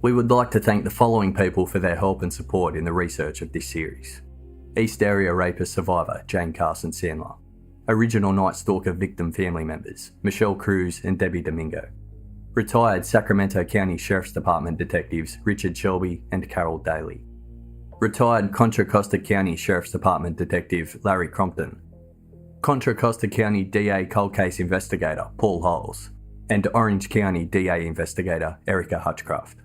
We would like to thank the following people for their help and support in the research of this series. East Area Rapist survivor Jane Carson Sandler. Original Night Stalker victim family members Michelle Cruz and Debbie Domingo. Retired Sacramento County Sheriff's Department detectives Richard Shelby and Carol Daly. Retired Contra Costa County Sheriff's Department detective Larry Crompton. Contra Costa County DA cold case investigator Paul Holes. And Orange County DA investigator Erica Hutchcraft.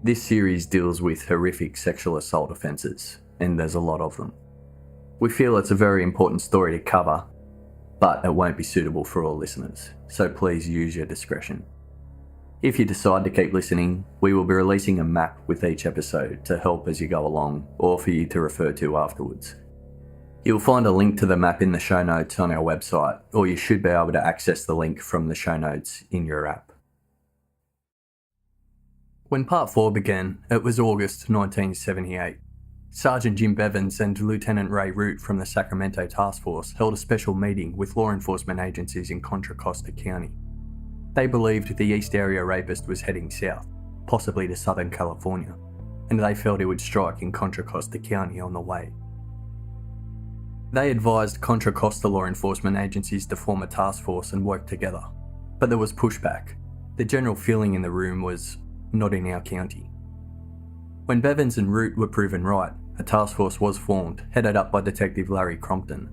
This series deals with horrific sexual assault offences, and there's a lot of them. We feel it's a very important story to cover, but it won't be suitable for all listeners, so please use your discretion. If you decide to keep listening, we will be releasing a map with each episode to help as you go along, or for you to refer to afterwards. You'll find a link to the map in the show notes on our website, or you should be able to access the link from the show notes in your app. When Part 4 began, it was August 1978. Sergeant Jim Bevins and Lieutenant Ray Root from the Sacramento Task Force held a special meeting with law enforcement agencies in Contra Costa County. They believed the East Area Rapist was heading south, possibly to Southern California, and they felt he would strike in Contra Costa County on the way. They advised Contra Costa law enforcement agencies to form a task force and work together, but there was pushback. The general feeling in the room was, not in our county. When Bevins and Root were proven right, a task force was formed, headed up by Detective Larry Crompton.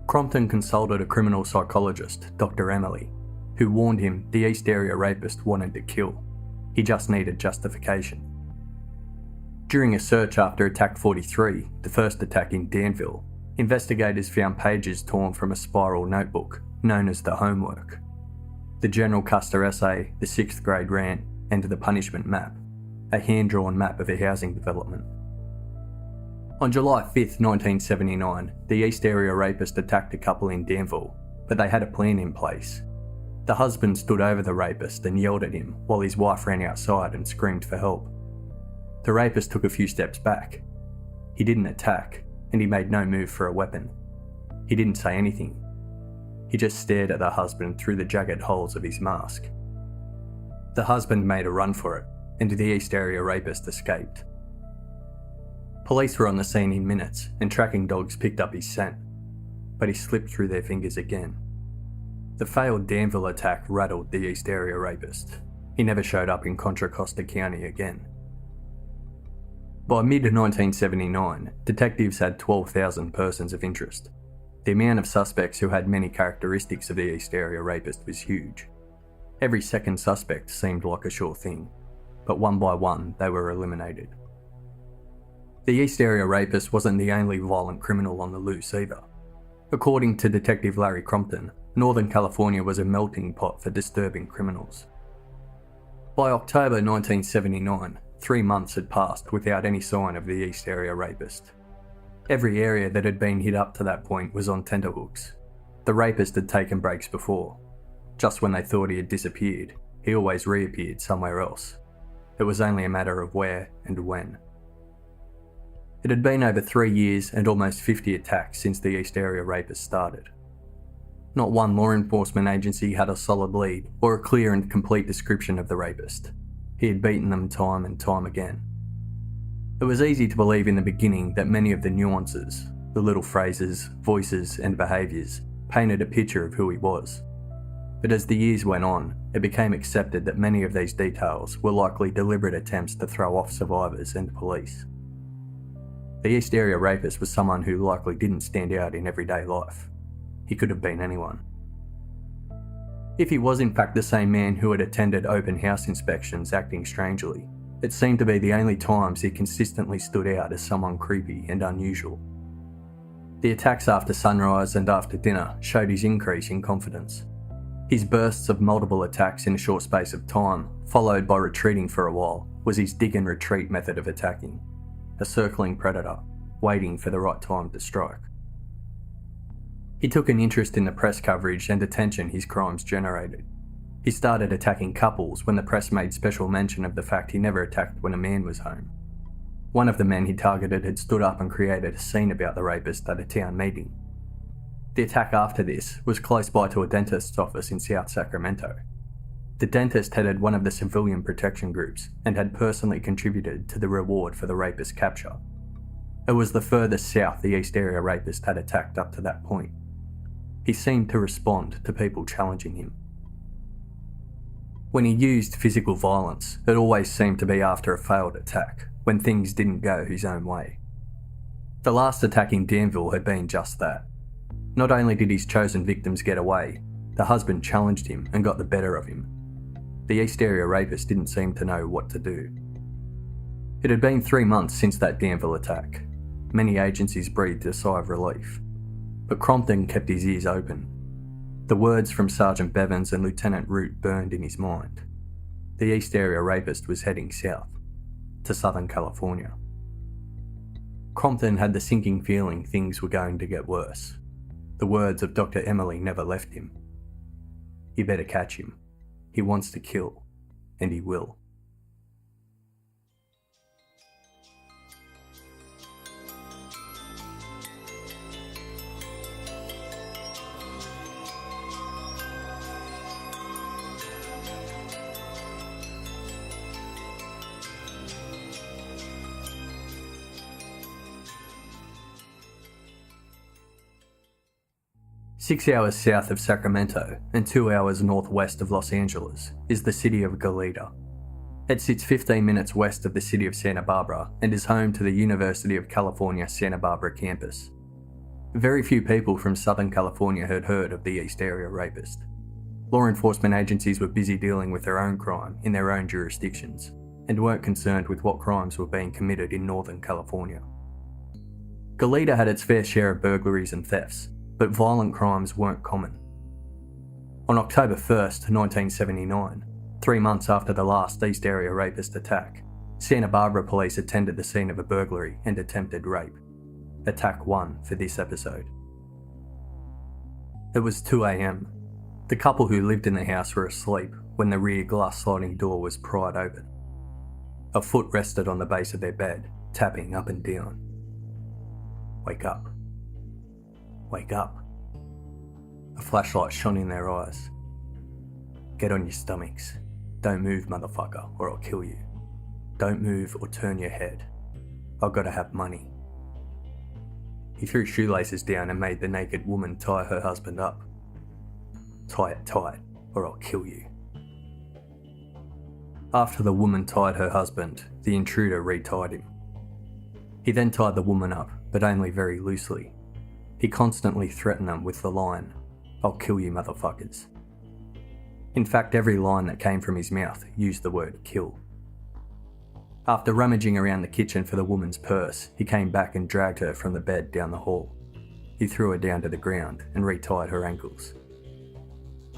Crompton consulted a criminal psychologist, Dr. Emily, who warned him the East Area Rapist wanted to kill. He just needed justification. During a search after Attack 43, the first attack in Danville, investigators found pages torn from a spiral notebook known as the homework. The General Custer essay, the 6th grade rant, and the punishment map, a hand-drawn map of a housing development. On July 5th, 1979, the East Area Rapist attacked a couple in Danville, but they had a plan in place. The husband stood over the rapist and yelled at him while his wife ran outside and screamed for help. The rapist took a few steps back. He didn't attack, and he made no move for a weapon. He didn't say anything. He just stared at the husband through the jagged holes of his mask. The husband made a run for it, and the East Area Rapist escaped. Police were on the scene in minutes, and tracking dogs picked up his scent, but he slipped through their fingers again. The failed Danville attack rattled the East Area Rapist. He never showed up in Contra Costa County again. By mid-1979, detectives had 12,000 persons of interest. The amount of suspects who had many characteristics of the East Area Rapist was huge. Every second suspect seemed like a sure thing, but one by one they were eliminated. The East Area Rapist wasn't the only violent criminal on the loose either. According to Detective Larry Crompton, Northern California was a melting pot for disturbing criminals. By October 1979, 3 months had passed without any sign of the East Area Rapist. Every area that had been hit up to that point was on tenterhooks. The rapist had taken breaks before. Just when they thought he had disappeared, he always reappeared somewhere else. It was only a matter of where and when. It had been over 3 years and almost 50 attacks since the East Area Rapist started. Not one law enforcement agency had a solid lead or a clear and complete description of the rapist. He had beaten them time and time again. It was easy to believe in the beginning that many of the nuances, the little phrases, voices and behaviours, painted a picture of who he was. But as the years went on, it became accepted that many of these details were likely deliberate attempts to throw off survivors and police. The East Area Rapist was someone who likely didn't stand out in everyday life. He could have been anyone. If he was in fact the same man who had attended open house inspections acting strangely, it seemed to be the only times he consistently stood out as someone creepy and unusual. The attacks after sunrise and after dinner showed his increase in confidence. His bursts of multiple attacks in a short space of time, followed by retreating for a while, was his dig and retreat method of attacking. A circling predator, waiting for the right time to strike. He took an interest in the press coverage and attention his crimes generated. He started attacking couples when the press made special mention of the fact he never attacked when a man was home. One of the men he targeted had stood up and created a scene about the rapist at a town meeting. The attack after this was close by to a dentist's office in South Sacramento. The dentist headed one of the civilian protection groups and had personally contributed to the reward for the rapist's capture. It was the furthest south the East Area Rapist had attacked up to that point. He seemed to respond to people challenging him. When he used physical violence, it always seemed to be after a failed attack, when things didn't go his own way. The last attack in Danville had been just that. Not only did his chosen victims get away, the husband challenged him and got the better of him. The East Area Rapist didn't seem to know what to do. It had been 3 months since that Danville attack. Many agencies breathed a sigh of relief, but Crompton kept his ears open. The words from Sergeant Bevins and Lieutenant Root burned in his mind. The East Area Rapist was heading south, to Southern California. Crompton had the sinking feeling things were going to get worse. The words of Dr. Emily never left him. You better catch him. He wants to kill, and he will. Six hours south of Sacramento and 2 hours northwest of Los Angeles is the city of Goleta. It sits 15 minutes west of the city of Santa Barbara and is home to the University of California Santa Barbara campus. Very few people from Southern California had heard of the East Area Rapist. Law enforcement agencies were busy dealing with their own crime in their own jurisdictions and weren't concerned with what crimes were being committed in Northern California. Goleta had its fair share of burglaries and thefts, but violent crimes weren't common. On October 1st, 1979, 3 months after the last East Area Rapist attack, Santa Barbara police attended the scene of a burglary and attempted rape. Attack 1 for this episode. It was 2 a.m. The couple who lived in the house were asleep when the rear glass sliding door was pried open. A foot rested on the base of their bed, tapping up and down. Wake up. Wake up. A flashlight shone in their eyes. Get on your stomachs. Don't move, motherfucker, or I'll kill you. Don't move or turn your head. I've got to have money. He threw shoelaces down and made the naked woman tie her husband up. Tie it tight, or I'll kill you. After the woman tied her husband, the intruder retied him. He then tied the woman up, but only very loosely. He constantly threatened them with the line, "I'll kill you motherfuckers." In fact, every line that came from his mouth used the word kill. After rummaging around the kitchen for the woman's purse, he came back and dragged her from the bed down the hall. He threw her down to the ground and retied her ankles.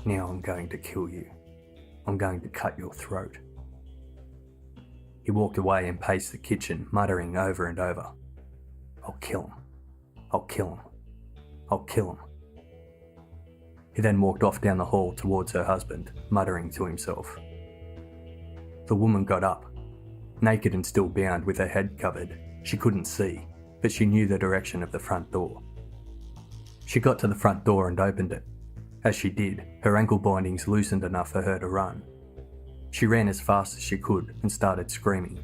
"Now I'm going to kill you. I'm going to cut your throat." He walked away and paced the kitchen, muttering over and over, "I'll kill him. I'll kill him. I'll kill him." He then walked off down the hall towards her husband, muttering to himself. The woman got up. Naked and still bound with her head covered, she couldn't see, but she knew the direction of the front door. She got to the front door and opened it. As she did, her ankle bindings loosened enough for her to run. She ran as fast as she could and started screaming,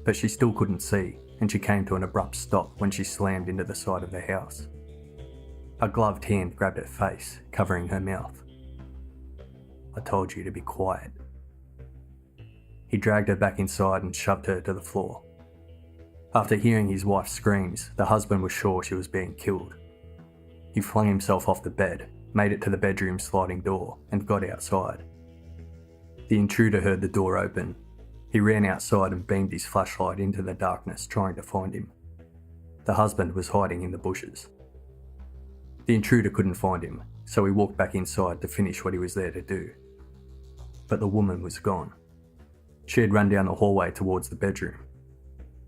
but she still couldn't see, and she came to an abrupt stop when she slammed into the side of the house. A gloved hand grabbed her face, covering her mouth. "I told you to be quiet." He dragged her back inside and shoved her to the floor. After hearing his wife's screams, the husband was sure she was being killed. He flung himself off the bed, made it to the bedroom sliding door, and got outside. The intruder heard the door open. He ran outside and beamed his flashlight into the darkness, trying to find him. The husband was hiding in the bushes. The intruder couldn't find him, so he walked back inside to finish what he was there to do. But the woman was gone. She had run down the hallway towards the bedroom.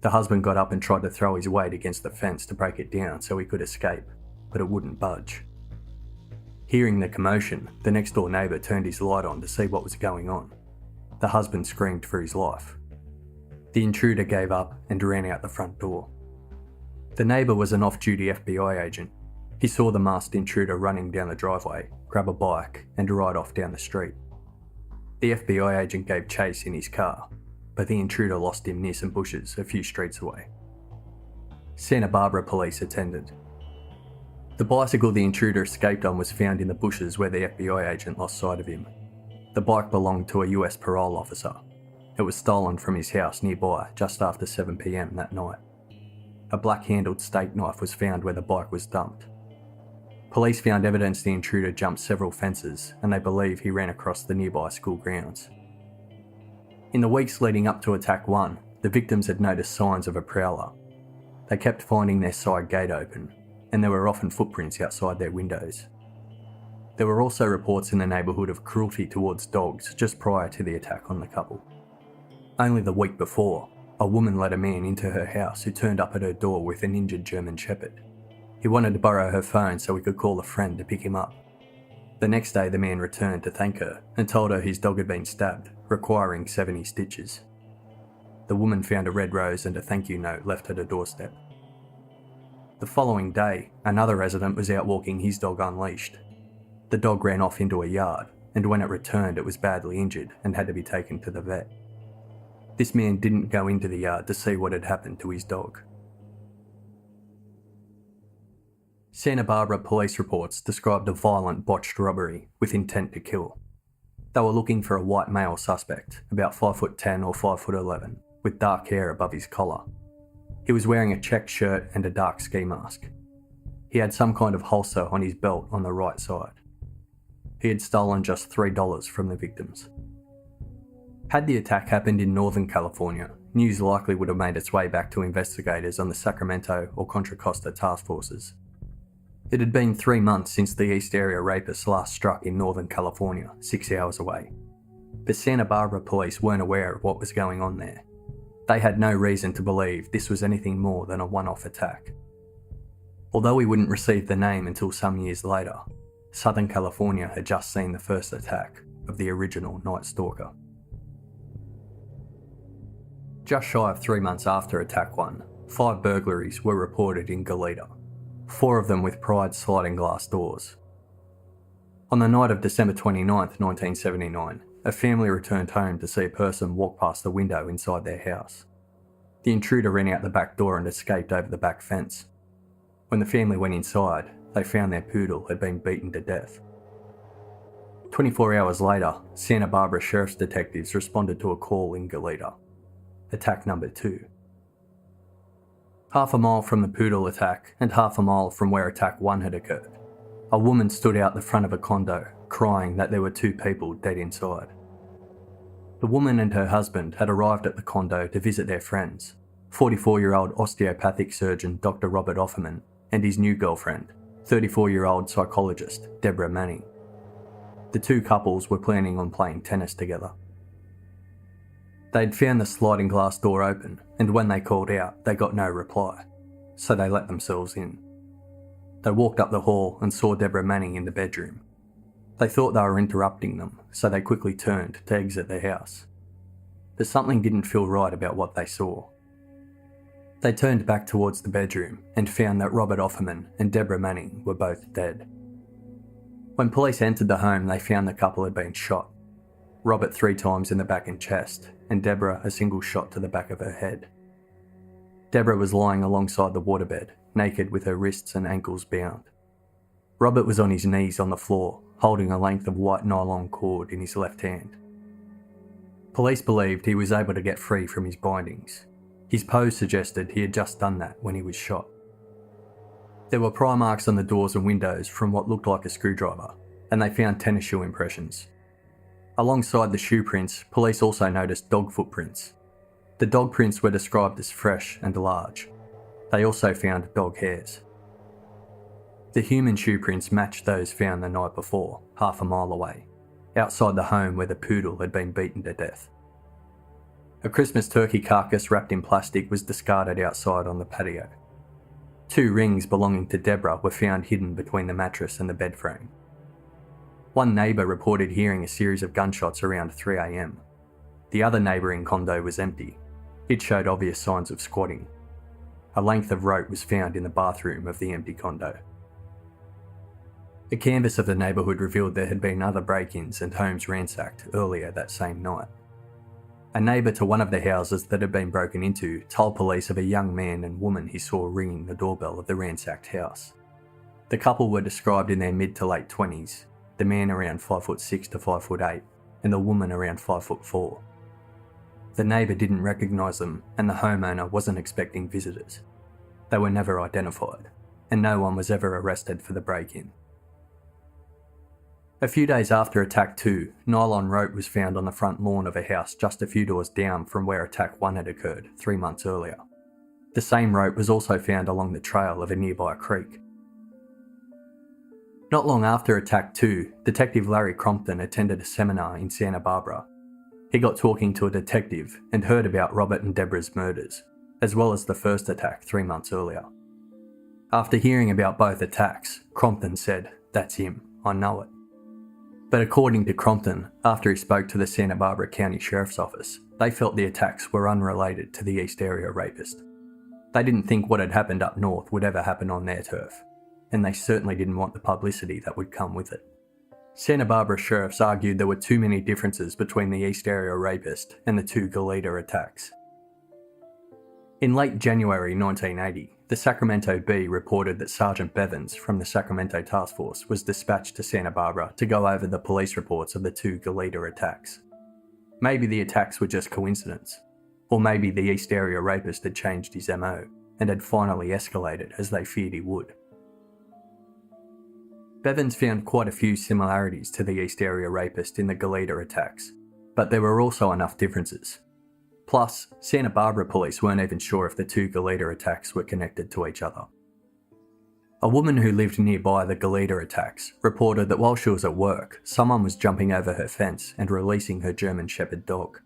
The husband got up and tried to throw his weight against the fence to break it down so he could escape, but it wouldn't budge. Hearing the commotion, the next door neighbour turned his light on to see what was going on. The husband screamed for his life. The intruder gave up and ran out the front door. The neighbour was an off-duty FBI agent. He saw the masked intruder running down the driveway, grab a bike, and ride off down the street. The FBI agent gave chase in his car, but the intruder lost him near some bushes a few streets away. Santa Barbara police attended. The bicycle the intruder escaped on was found in the bushes where the FBI agent lost sight of him. The bike belonged to a US parole officer. It was stolen from his house nearby just after 7 p.m. that night. A black-handled steak knife was found where the bike was dumped. Police found evidence the intruder jumped several fences, and they believe he ran across the nearby school grounds. In the weeks leading up to Attack 1, the victims had noticed signs of a prowler. They kept finding their side gate open, and there were often footprints outside their windows. There were also reports in the neighbourhood of cruelty towards dogs just prior to the attack on the couple. Only the week before, a woman let a man into her house who turned up at her door with an injured German Shepherd. He wanted to borrow her phone so he could call a friend to pick him up. The next day the man returned to thank her and told her his dog had been stabbed, requiring 70 stitches. The woman found a red rose and a thank you note left at her doorstep. The following day, another resident was out walking his dog unleashed. The dog ran off into a yard, and when it returned it was badly injured and had to be taken to the vet. This man didn't go into the yard to see what had happened to his dog. Santa Barbara police reports described a violent botched robbery with intent to kill. They were looking for a white male suspect, about 5'10" or 5'11", with dark hair above his collar. He was wearing a checked shirt and a dark ski mask. He had some kind of holster on his belt on the right side. He had stolen just $3 from the victims. Had the attack happened in Northern California, news likely would have made its way back to investigators on the Sacramento or Contra Costa Task Forces. It had been 3 months since the East Area Rapist last struck in Northern California, 6 hours away. But Santa Barbara police weren't aware of what was going on there. They had no reason to believe this was anything more than a one-off attack. Although we wouldn't receive the name until some years later, Southern California had just seen the first attack of the original Night Stalker. Just shy of 3 months after Attack 1, 5 burglaries were reported in Goleta, 4 of them with pried sliding glass doors. On the night of December 29, 1979, a family returned home to see a person walk past the window inside their house. The intruder ran out the back door and escaped over the back fence. When the family went inside, they found their poodle had been beaten to death. 24 hours later, Santa Barbara Sheriff's detectives responded to a call in Goleta. Attack number 2. Half a mile from the poodle attack and half a mile from where Attack 1 had occurred, a woman stood out the front of a condo, crying that there were 2 people dead inside. The woman and her husband had arrived at the condo to visit their friends, 44-year-old osteopathic surgeon Dr. Robert Offerman and his new girlfriend, 34-year-old psychologist Deborah Manning. The 2 couples were planning on playing tennis together. They'd found the sliding glass door open, and when they called out, they got no reply, so they let themselves in. They walked up the hall and saw Deborah Manning in the bedroom. They thought they were interrupting them, so they quickly turned to exit the house. But something didn't feel right about what they saw. They turned back towards the bedroom and found that Robert Offerman and Deborah Manning were both dead. When police entered the home, they found the couple had been shot. Robert 3 times in the back and chest, and Deborah a single shot to the back of her head. Deborah was lying alongside the waterbed, naked with her wrists and ankles bound. Robert was on his knees on the floor, holding a length of white nylon cord in his left hand. Police believed he was able to get free from his bindings. His pose suggested he had just done that when he was shot. There were pry marks on the doors and windows from what looked like a screwdriver, and they found tennis shoe impressions. Alongside the shoe prints, police also noticed dog footprints. The dog prints were described as fresh and large. They also found dog hairs. The human shoe prints matched those found the night before, half a mile away, outside the home where the poodle had been beaten to death. A Christmas turkey carcass wrapped in plastic was discarded outside on the patio. 2 rings belonging to Deborah were found hidden between the mattress and the bed frame. One neighbour reported hearing a series of gunshots around 3 a.m. The other neighbouring condo was empty. It showed obvious signs of squatting. A length of rope was found in the bathroom of the empty condo. A canvass of the neighbourhood revealed there had been other break-ins and homes ransacked earlier that same night. A neighbour to one of the houses that had been broken into told police of a young man and woman he saw ringing the doorbell of the ransacked house. The couple were described in their mid to late 20s, the man around 5'6" to 5'8", and the woman around 5'4". The neighbour didn't recognise them, and the homeowner wasn't expecting visitors. They were never identified, and no one was ever arrested for the break-in. A few days after Attack 2, nylon rope was found on the front lawn of a house just a few doors down from where Attack 1 had occurred 3 months earlier. The same rope was also found along the trail of a nearby creek. Not long after Attack 2, Detective Larry Crompton attended a seminar in Santa Barbara. He got talking to a detective and heard about Robert and Deborah's murders, as well as the first attack 3 months earlier. After hearing about both attacks, Crompton said, "That's him, I know it." But according to Crompton, after he spoke to the Santa Barbara County Sheriff's Office, they felt the attacks were unrelated to the East Area Rapist. They didn't think what had happened up north would ever happen on their turf, and they certainly didn't want the publicity that would come with it. Santa Barbara sheriffs argued there were too many differences between the East Area Rapist and the two Goleta attacks. In late January 1980, the Sacramento Bee reported that Sergeant Bevins from the Sacramento Task Force was dispatched to Santa Barbara to go over the police reports of the two Goleta attacks. Maybe the attacks were just coincidence, or maybe the East Area Rapist had changed his MO and had finally escalated as they feared he would. Bevins found quite a few similarities to the East Area Rapist in the Goleta attacks, but there were also enough differences. Plus, Santa Barbara police weren't even sure if the two Goleta attacks were connected to each other. A woman who lived nearby the Goleta attacks reported that while she was at work, someone was jumping over her fence and releasing her German Shepherd dog.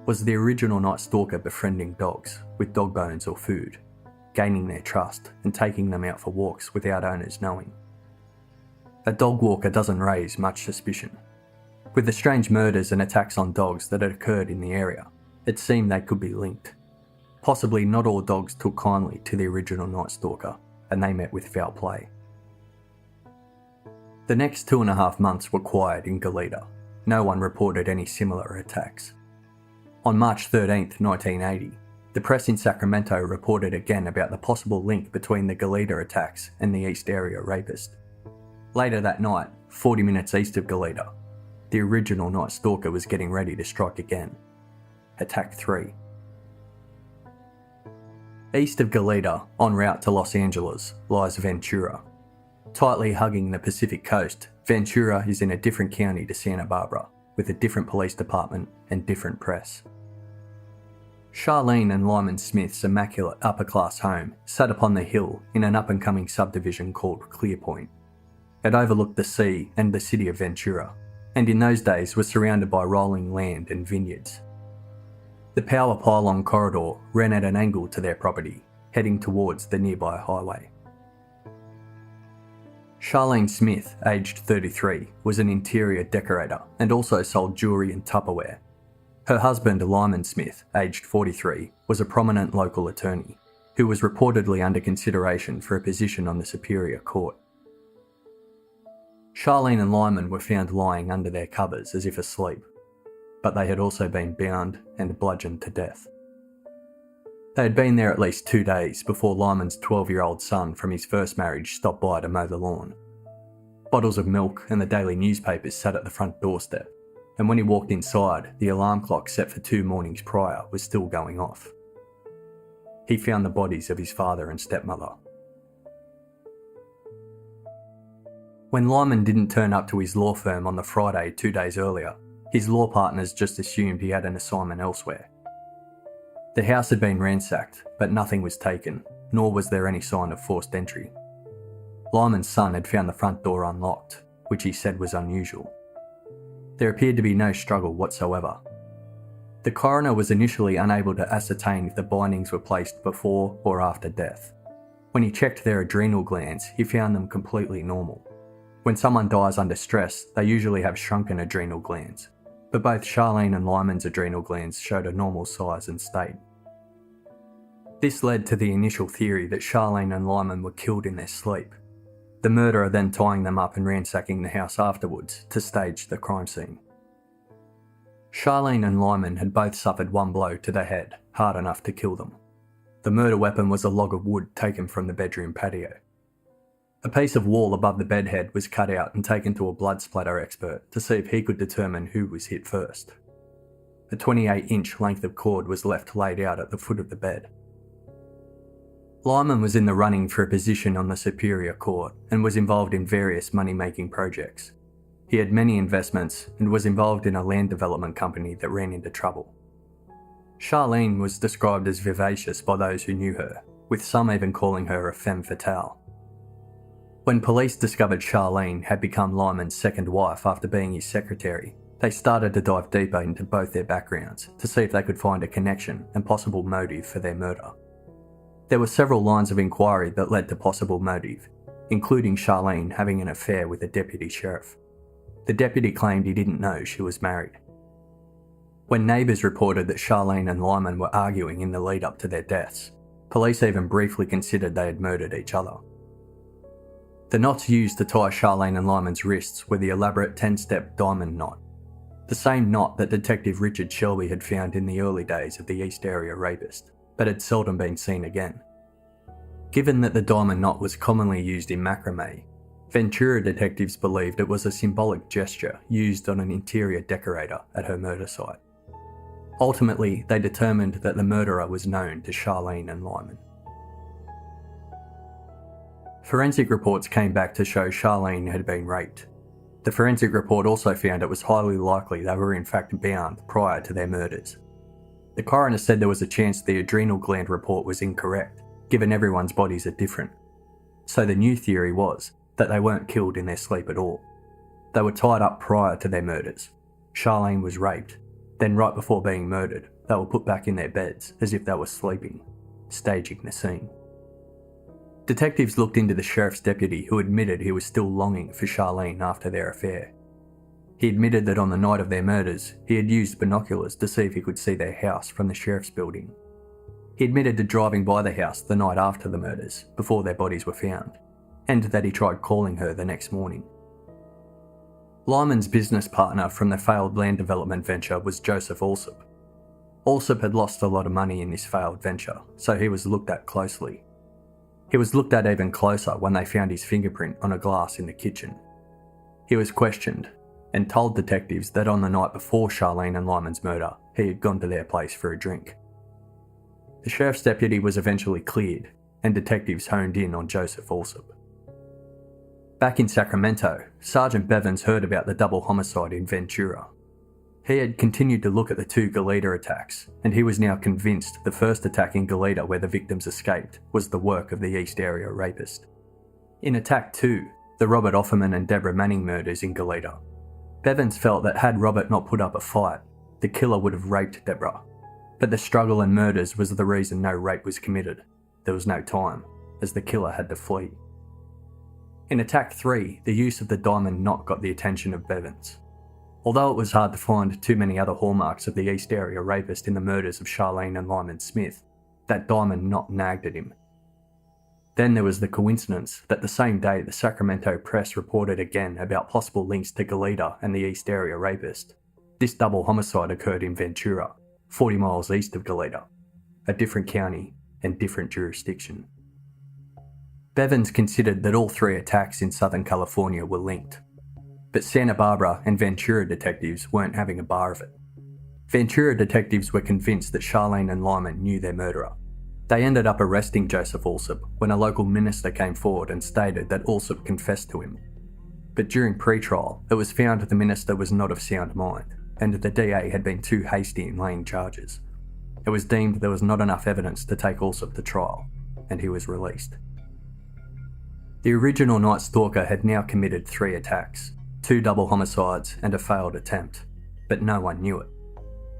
Was the original Night Stalker befriending dogs with dog bones or food, gaining their trust and taking them out for walks without owners knowing? A dog walker doesn't raise much suspicion. With the strange murders and attacks on dogs that had occurred in the area, it seemed they could be linked. Possibly not all dogs took kindly to the original Night Stalker, and they met with foul play. The next 2.5 months were quiet in Goleta. No one reported any similar attacks. On March 13, 1980, the press in Sacramento reported again about the possible link between the Goleta attacks and the East Area Rapist. Later that night, 40 minutes east of Goleta, the original Night Stalker was getting ready to strike again. Attack 3. East of Goleta, en route to Los Angeles, lies Ventura. Tightly hugging the Pacific coast, Ventura is in a different county to Santa Barbara, with a different police department and different press. Charlene and Lyman Smith's immaculate upper-class home sat upon the hill in an up-and-coming subdivision called Clearpoint. It overlooked the sea and the city of Ventura, and in those days was surrounded by rolling land and vineyards. The power pylon corridor ran at an angle to their property, heading towards the nearby highway. Charlene Smith, aged 33, was an interior decorator and also sold jewellery and Tupperware. Her husband, Lyman Smith, aged 43, was a prominent local attorney, who was reportedly under consideration for a position on the Superior Court. Charlene and Lyman were found lying under their covers as if asleep, but they had also been bound and bludgeoned to death. They had been there at least 2 days before Lyman's 12-year-old son from his first marriage stopped by to mow the lawn. Bottles of milk and the daily newspapers sat at the front doorstep, and when he walked inside, the alarm clock set for 2 mornings prior was still going off. He found the bodies of his father and stepmother. When Lyman didn't turn up to his law firm on the Friday 2 days earlier, his law partners just assumed he had an assignment elsewhere. The house had been ransacked, but nothing was taken, nor was there any sign of forced entry. Lyman's son had found the front door unlocked, which he said was unusual. There appeared to be no struggle whatsoever. The coroner was initially unable to ascertain if the bindings were placed before or after death. When he checked their adrenal glands, he found them completely normal. When someone dies under stress, they usually have shrunken adrenal glands, but both Charlene and Lyman's adrenal glands showed a normal size and state. This led to the initial theory that Charlene and Lyman were killed in their sleep. the murderer then tying them up and ransacking the house afterwards to stage the crime scene. Charlene and Lyman had both suffered one blow to the head, hard enough to kill them. The murder weapon was a log of wood taken from the bedroom patio. A piece of wall above the bed head was cut out and taken to a blood splatter expert to see if he could determine who was hit first. A 28-inch length of cord was left laid out at the foot of the bed. Lyman was in the running for a position on the Superior Court and was involved in various money-making projects. He had many investments and was involved in a land development company that ran into trouble. Charlene was described as vivacious by those who knew her, with some even calling her a femme fatale. When police discovered Charlene had become Lyman's second wife after being his secretary, they started to dive deeper into both their backgrounds to see if they could find a connection and possible motive for their murder. There were several lines of inquiry that led to possible motive, including Charlene having an affair with a deputy sheriff. The deputy claimed he didn't know she was married. When neighbours reported that Charlene and Lyman were arguing in the lead up to their deaths, police even briefly considered they had murdered each other. The knots used to tie Charlene and Lyman's wrists were the elaborate 10-step diamond knot, the same knot that Detective Richard Shelby had found in the early days of the East Area Rapist, but had seldom been seen again. Given that the diamond knot was commonly used in macrame, Ventura detectives believed it was a symbolic gesture used on an interior decorator at her murder site. Ultimately, they determined that the murderer was known to Charlene and Lyman. Forensic reports came back to show Charlene had been raped. The forensic report also found it was highly likely they were in fact bound prior to their murders. The coroner said there was a chance the adrenal gland report was incorrect, given everyone's bodies are different. So the new theory was that they weren't killed in their sleep at all. They were tied up prior to their murders. Charlene was raped. Then right before being murdered, they were put back in their beds as if they were sleeping, staging the scene. Detectives looked into the sheriff's deputy who admitted he was still longing for Charlene after their affair. He admitted that on the night of their murders, he had used binoculars to see if he could see their house from the sheriff's building. He admitted to driving by the house the night after the murders, before their bodies were found, and that he tried calling her the next morning. Lyman's business partner from the failed land development venture was Joseph Allsop. Allsop had lost a lot of money in this failed venture, so he was looked at closely. He was looked at even closer when they found his fingerprint on a glass in the kitchen. He was questioned and told detectives that on the night before Charlene and Lyman's murder, he had gone to their place for a drink. The sheriff's deputy was eventually cleared, and detectives honed in on Joseph Allsop. Back in Sacramento, Sergeant Bevins heard about the double homicide in Ventura. He had continued to look at the two Goleta attacks, and he was now convinced the first attack in Goleta where the victims escaped was the work of the East Area Rapist. In Attack 2, the Robert Offerman and Deborah Manning murders in Goleta, Bevins felt that had Robert not put up a fight, the killer would have raped Deborah. But the struggle and murders was the reason no rape was committed. There was no time, as the killer had to flee. In Attack 3, the use of the diamond knot got the attention of Bevins. Although it was hard to find too many other hallmarks of the East Area Rapist in the murders of Charlene and Lyman Smith, that diamond knot nagged at him. Then there was the coincidence that the same day the Sacramento Press reported again about possible links to Goleta and the East Area Rapist. This double homicide occurred in Ventura, 40 miles east of Goleta, a different county and different jurisdiction. Bevins considered that all three attacks in Southern California were linked, but Santa Barbara and Ventura detectives weren't having a bar of it. Ventura detectives were convinced that Charlene and Lyman knew their murderer. They ended up arresting Joseph Allsop when a local minister came forward and stated that Allsop confessed to him. But during pre-trial, it was found the minister was not of sound mind, and the DA had been too hasty in laying charges. It was deemed there was not enough evidence to take Allsop to trial, and he was released. The original Night Stalker had now committed 3 attacks, 2 double homicides and a failed attempt, but no one knew it.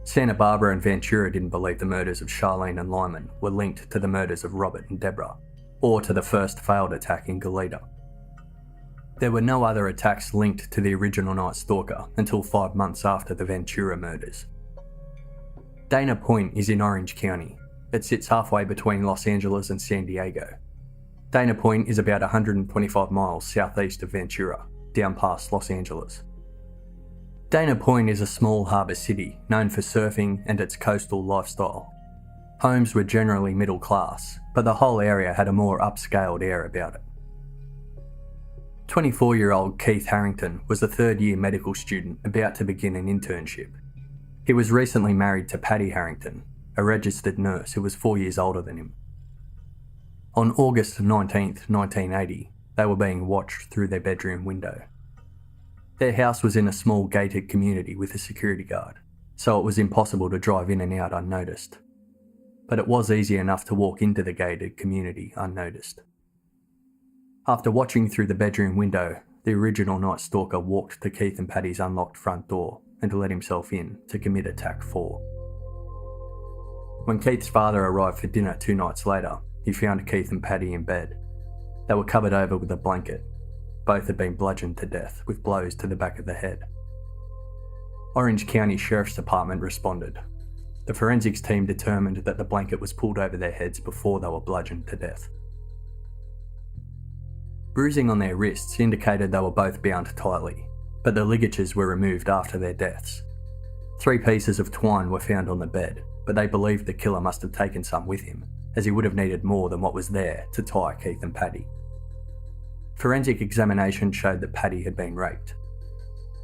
Santa Barbara and Ventura didn't believe the murders of Charlene and Lyman were linked to the murders of Robert and Deborah, or to the first failed attack in Goleta. There were no other attacks linked to the original Night Stalker until 5 months after the Ventura murders. Dana Point is in Orange County. It sits halfway between Los Angeles and San Diego. Dana Point is about 125 miles southeast of Ventura, down past Los Angeles. Dana Point is a small harbour city known for surfing and its coastal lifestyle. Homes were generally middle class, but the whole area had a more upscaled air about it. 24-year-old Keith Harrington was a third-year medical student about to begin an internship. He was recently married to Patty Harrington, a registered nurse who was 4 years older than him. On August 19, 1980, they were being watched through their bedroom window. Their house was in a small gated community with a security guard, so it was impossible to drive in and out unnoticed. But it was easy enough to walk into the gated community unnoticed. After watching through the bedroom window, the original Night Stalker walked to Keith and Patty's unlocked front door and let himself in to commit attack 4. When Keith's father arrived for dinner 2 nights later, he found Keith and Patty in bed. They were covered over with a blanket. Both had been bludgeoned to death with blows to the back of the head. Orange County Sheriff's Department responded. The forensics team determined that the blanket was pulled over their heads before they were bludgeoned to death. Bruising on their wrists indicated they were both bound tightly, but the ligatures were removed after their deaths. 3 pieces of twine were found on the bed, but they believed the killer must have taken some with him, as he would have needed more than what was there to tie Keith and Patty. Forensic examination showed that Patty had been raped.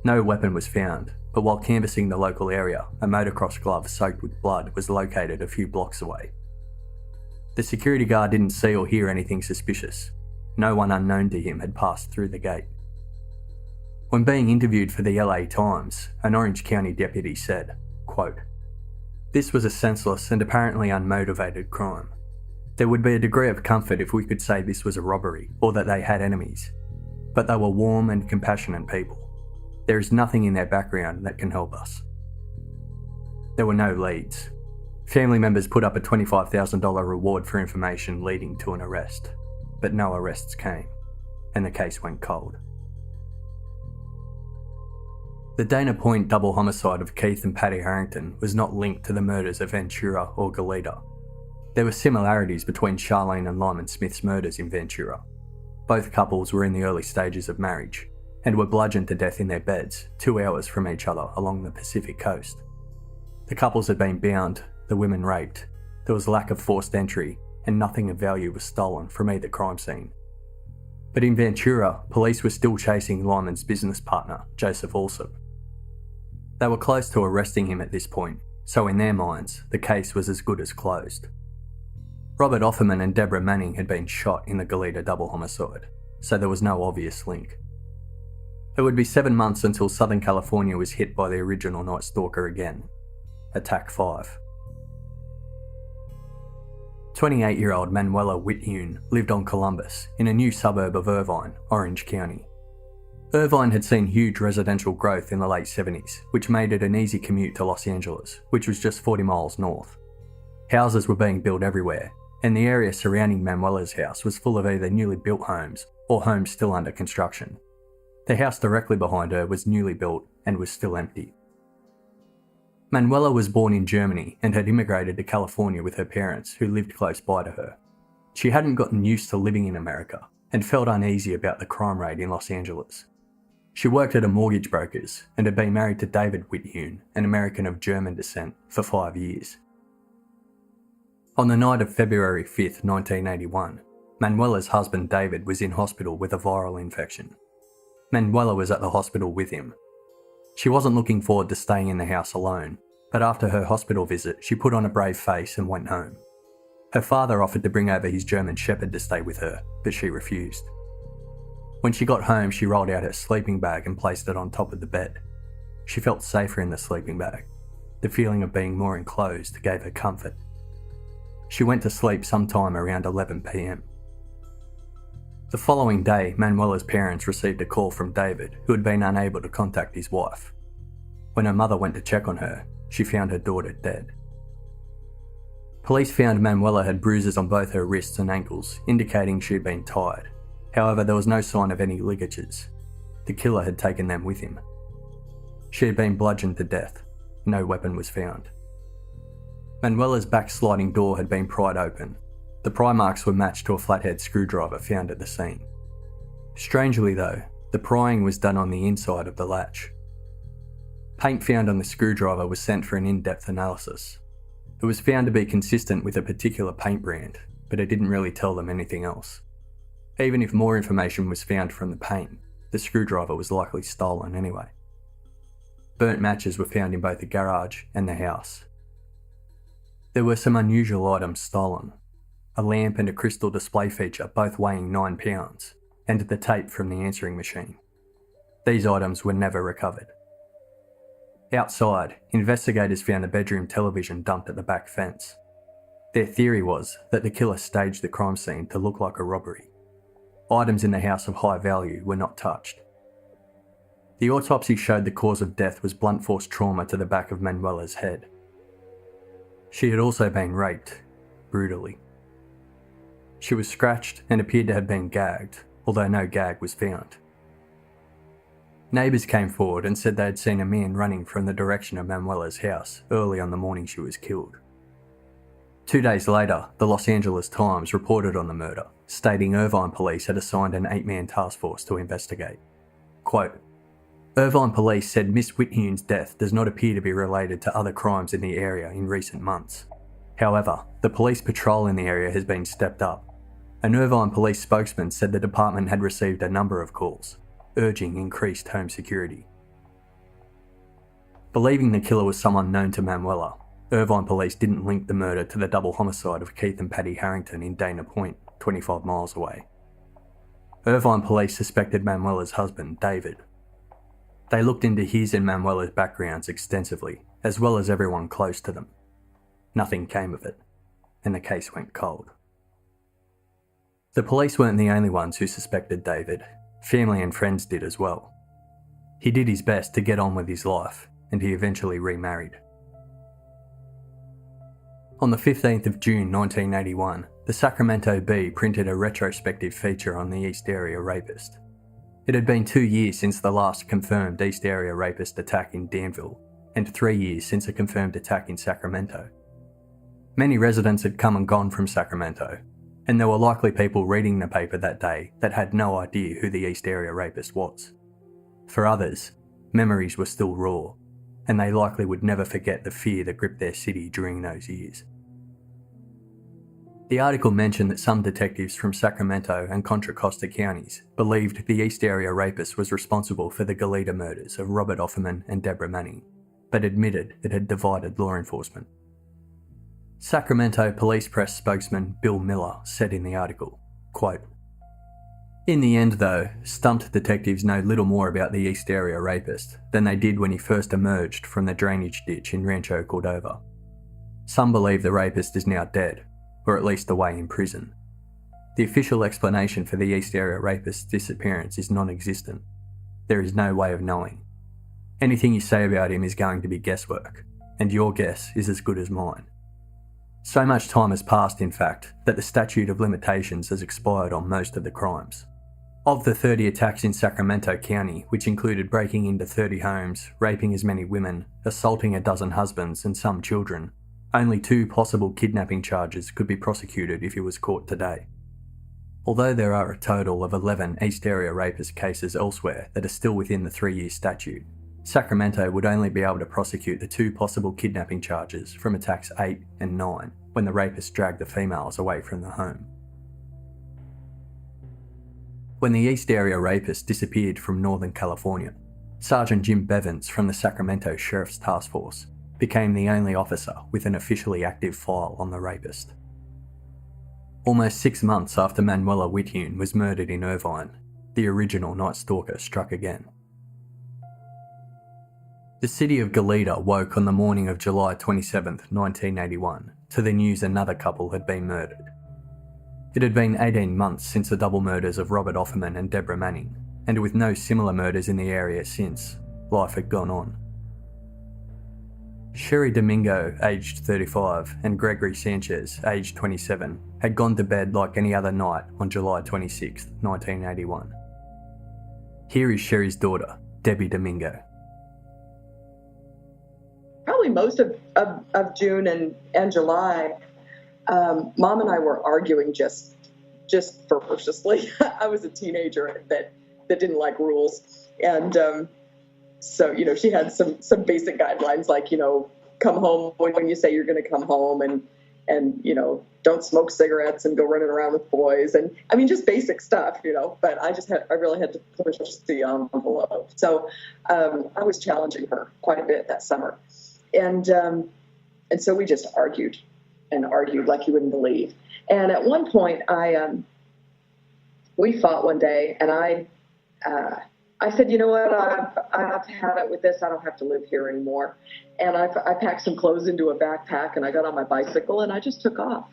No weapon was found, but while canvassing the local area, a motocross glove soaked with blood was located a few blocks away. The security guard didn't see or hear anything suspicious. No one unknown to him had passed through the gate. When being interviewed for the LA Times, an Orange County deputy said, quote, "This was a senseless and apparently unmotivated crime. There would be a degree of comfort if we could say this was a robbery or that they had enemies. But they were warm and compassionate people. There is nothing in their background that can help us." There were no leads. Family members put up a $25,000 reward for information leading to an arrest, but no arrests came, and the case went cold. The Dana Point double homicide of Keith and Patty Harrington was not linked to the murders of Ventura or Goleta. There were similarities between Charlene and Lyman Smith's murders in Ventura. Both couples were in the early stages of marriage and were bludgeoned to death in their beds 2 hours from each other along the Pacific coast. The couples had been bound, the women raped, there was lack of forced entry, and nothing of value was stolen from either crime scene. But in Ventura, police were still chasing Lyman's business partner, Joseph Allsop. They were close to arresting him at this point, so in their minds, the case was as good as closed. Robert Offerman and Deborah Manning had been shot in the Goleta double homicide, so there was no obvious link. It would be 7 months until Southern California was hit by the original Night Stalker again. Attack 5. 28-year-old Manuela Whitune lived on Columbus, in a new suburb of Irvine, Orange County. Irvine had seen huge residential growth in the late 70s, which made it an easy commute to Los Angeles, which was just 40 miles north. Houses were being built everywhere, and the area surrounding Manuela's house was full of either newly built homes or homes still under construction. The house directly behind her was newly built and was still empty. Manuela was born in Germany and had immigrated to California with her parents, who lived close by to her. She hadn't gotten used to living in America and felt uneasy about the crime rate in Los Angeles. She worked at a mortgage broker's and had been married to David Whitune, an American of German descent, for 5 years. On the night of February 5, 1981, Manuela's husband David was in hospital with a viral infection. Manuela was at the hospital with him. She wasn't looking forward to staying in the house alone, but after her hospital visit, she put on a brave face and went home. Her father offered to bring over his German Shepherd to stay with her, but she refused. When she got home, she rolled out her sleeping bag and placed it on top of the bed. She felt safer in the sleeping bag. The feeling of being more enclosed gave her comfort. She went to sleep sometime around 11 p.m. The following day, Manuela's parents received a call from David, who had been unable to contact his wife. When her mother went to check on her, she found her daughter dead. Police found Manuela had bruises on both her wrists and ankles, indicating she had been tied. However, there was no sign of any ligatures. The killer had taken them with him. She had been bludgeoned to death. No weapon was found. Manuela's back sliding door had been pried open. The pry marks were matched to a flathead screwdriver found at the scene. Strangely though, the prying was done on the inside of the latch. Paint found on the screwdriver was sent for an in-depth analysis. It was found to be consistent with a particular paint brand, but it didn't really tell them anything else. Even if more information was found from the paint, the screwdriver was likely stolen anyway. Burnt matches were found in both the garage and the house. There were some unusual items stolen. A lamp and a crystal display feature both weighing 9 pounds, and the tape from the answering machine. These items were never recovered. Outside, investigators found the bedroom television dumped at the back fence. Their theory was that the killer staged the crime scene to look like a robbery. Items in the house of high value were not touched. The autopsy showed the cause of death was blunt force trauma to the back of Manuela's head. She had also been raped, brutally. She was scratched and appeared to have been gagged, although no gag was found. Neighbours came forward and said they had seen a man running from the direction of Manuela's house early on the morning she was killed. 2 days later, the Los Angeles Times reported on the murder, stating Irvine police had assigned an 8-man task force to investigate. Quote, Irvine police said Miss Whithune's death does not appear to be related to other crimes in the area in recent months. However, the police patrol in the area has been stepped up. An Irvine police spokesman said the department had received a number of calls, urging increased home security. Believing the killer was someone known to Manuela, Irvine police didn't link the murder to the double homicide of Keith and Patty Harrington in Dana Point, 25 miles away. Irvine police suspected Manuela's husband, David. They looked into his and Manuela's backgrounds extensively, as well as everyone close to them. Nothing came of it, and the case went cold. The police weren't the only ones who suspected David. Family and friends did as well. He did his best to get on with his life, and he eventually remarried. On the 15th of June 1981, the Sacramento Bee printed a retrospective feature on the East Area Rapist. It had been 2 years since the last confirmed East Area Rapist attack in Danville, and 3 years since a confirmed attack in Sacramento. Many residents had come and gone from Sacramento, and there were likely people reading the paper that day that had no idea who the East Area Rapist was. For others, memories were still raw, and they likely would never forget the fear that gripped their city during those years. The article mentioned that some detectives from Sacramento and Contra Costa counties believed the East Area Rapist was responsible for the Goleta murders of Robert Offerman and Deborah Manning, but admitted it had divided law enforcement. Sacramento Police Press spokesman Bill Miller said in the article, quote, In the end though, stumped detectives know little more about the East Area Rapist than they did when he first emerged from the drainage ditch in Rancho Cordova. Some believe the rapist is now dead, or at least away in prison. The official explanation for the East Area Rapist's disappearance is non-existent. There is no way of knowing. Anything you say about him is going to be guesswork, and your guess is as good as mine. So much time has passed, in fact, that the statute of limitations has expired on most of the crimes. Of the 30 attacks in Sacramento County, which included breaking into 30 homes, raping as many women, assaulting a dozen husbands and some children, only 2 possible kidnapping charges could be prosecuted if he was caught today. Although there are a total of 11 East Area Rapist cases elsewhere that are still within the 3-year statute, Sacramento would only be able to prosecute the 2 possible kidnapping charges from attacks 8 and 9 when the rapist dragged the females away from the home. When the East Area Rapist disappeared from Northern California, Sergeant Jim Bevins from the Sacramento Sheriff's Task Force became the only officer with an officially active file on the rapist. Almost 6 months after Manuela Whithune was murdered in Irvine, the original Night Stalker struck again. The city of Goleta woke on the morning of July 27, 1981, to the news another couple had been murdered. It had been 18 months since the double murders of Robert Offerman and Deborah Manning, and with no similar murders in the area since, life had gone on. Sherry Domingo, aged 35, and Gregory Sanchez, aged 27, had gone to bed like any other night on July 26, 1981. Here is Sherry's daughter, Debbie Domingo. Probably most of June and July, Mom and I were arguing just ferociously. I was a teenager that didn't like rules. And so, she had some basic guidelines like, come home when you say you're going to come home, and don't smoke cigarettes and go running around with boys. And I mean, just basic stuff, but I really had to push the envelope. So I was challenging her quite a bit that summer. And so we just argued like you wouldn't believe. And at one point we fought one day, and I said, you know what, I've had it with this. I don't have to live here anymore. And I packed some clothes into a backpack, and I got on my bicycle, and I just took off.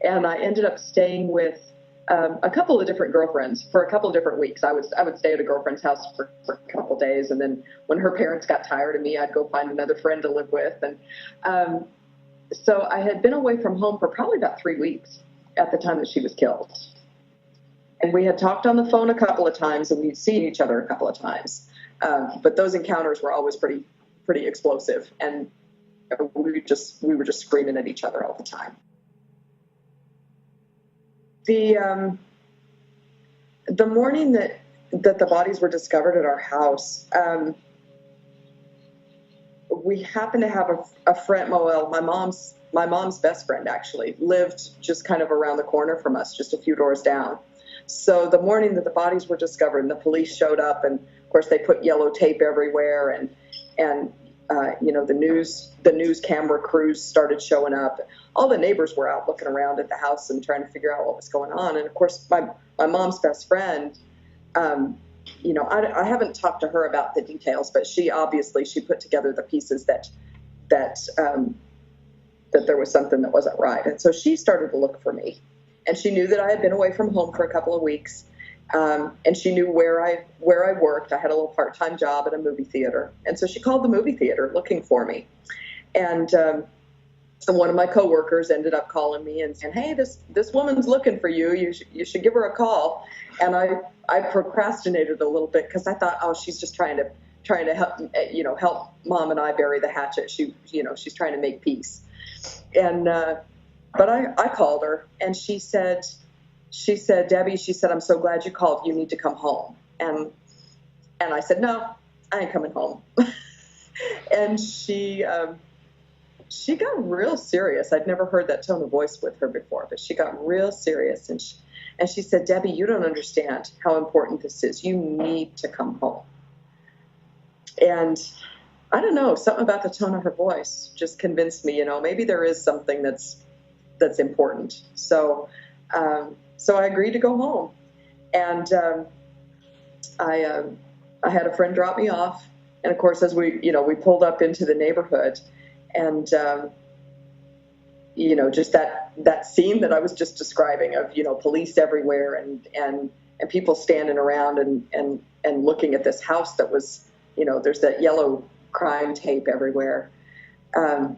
And I ended up staying with a couple of different girlfriends for a couple of different weeks. I would stay at a girlfriend's house for a couple of days, and then when her parents got tired of me, I'd go find another friend to live with. And so I had been away from home for probably about 3 weeks at the time that she was killed. And we had talked on the phone a couple of times, and we'd seen each other a couple of times. But those encounters were always pretty explosive, and we were just screaming at each other all the time. The morning that the bodies were discovered at our house, we happened to have a friend. Well, my mom's best friend actually lived just kind of around the corner from us, just a few doors down. So the morning that the bodies were discovered, and the police showed up, and of course they put yellow tape everywhere, and the news camera crews started showing up. All the neighbors were out looking around at the house and trying to figure out what was going on. And of course, my mom's best friend, I haven't talked to her about the details, but she put together the pieces that there was something that wasn't right. And so she started to look for me. And she knew that I had been away from home for a couple of weeks. And she knew where I worked. I had a little part-time job at a movie theater. And so she called the movie theater looking for me. And one of my coworkers ended up calling me and saying, hey, this woman's looking for you. You should give her a call. And I procrastinated a little bit because I thought, oh, she's just trying to help Mom and I bury the hatchet. She's trying to make peace. And but I called her, and she said, Debbie, I'm so glad you called. You need to come home. And I said, no, I ain't coming home. And she got real serious. I'd never heard that tone of voice with her before, but she got real serious. And she said, Debbie, you don't understand how important this is. You need to come home. And I don't know, something about the tone of her voice just convinced me, maybe there is something that's important. So I agreed to go home, and I had a friend drop me off, and of course, as we pulled up into the neighborhood, and just that scene that I was just describing of police everywhere and people standing around and looking at this house that was there's that yellow crime tape everywhere. And,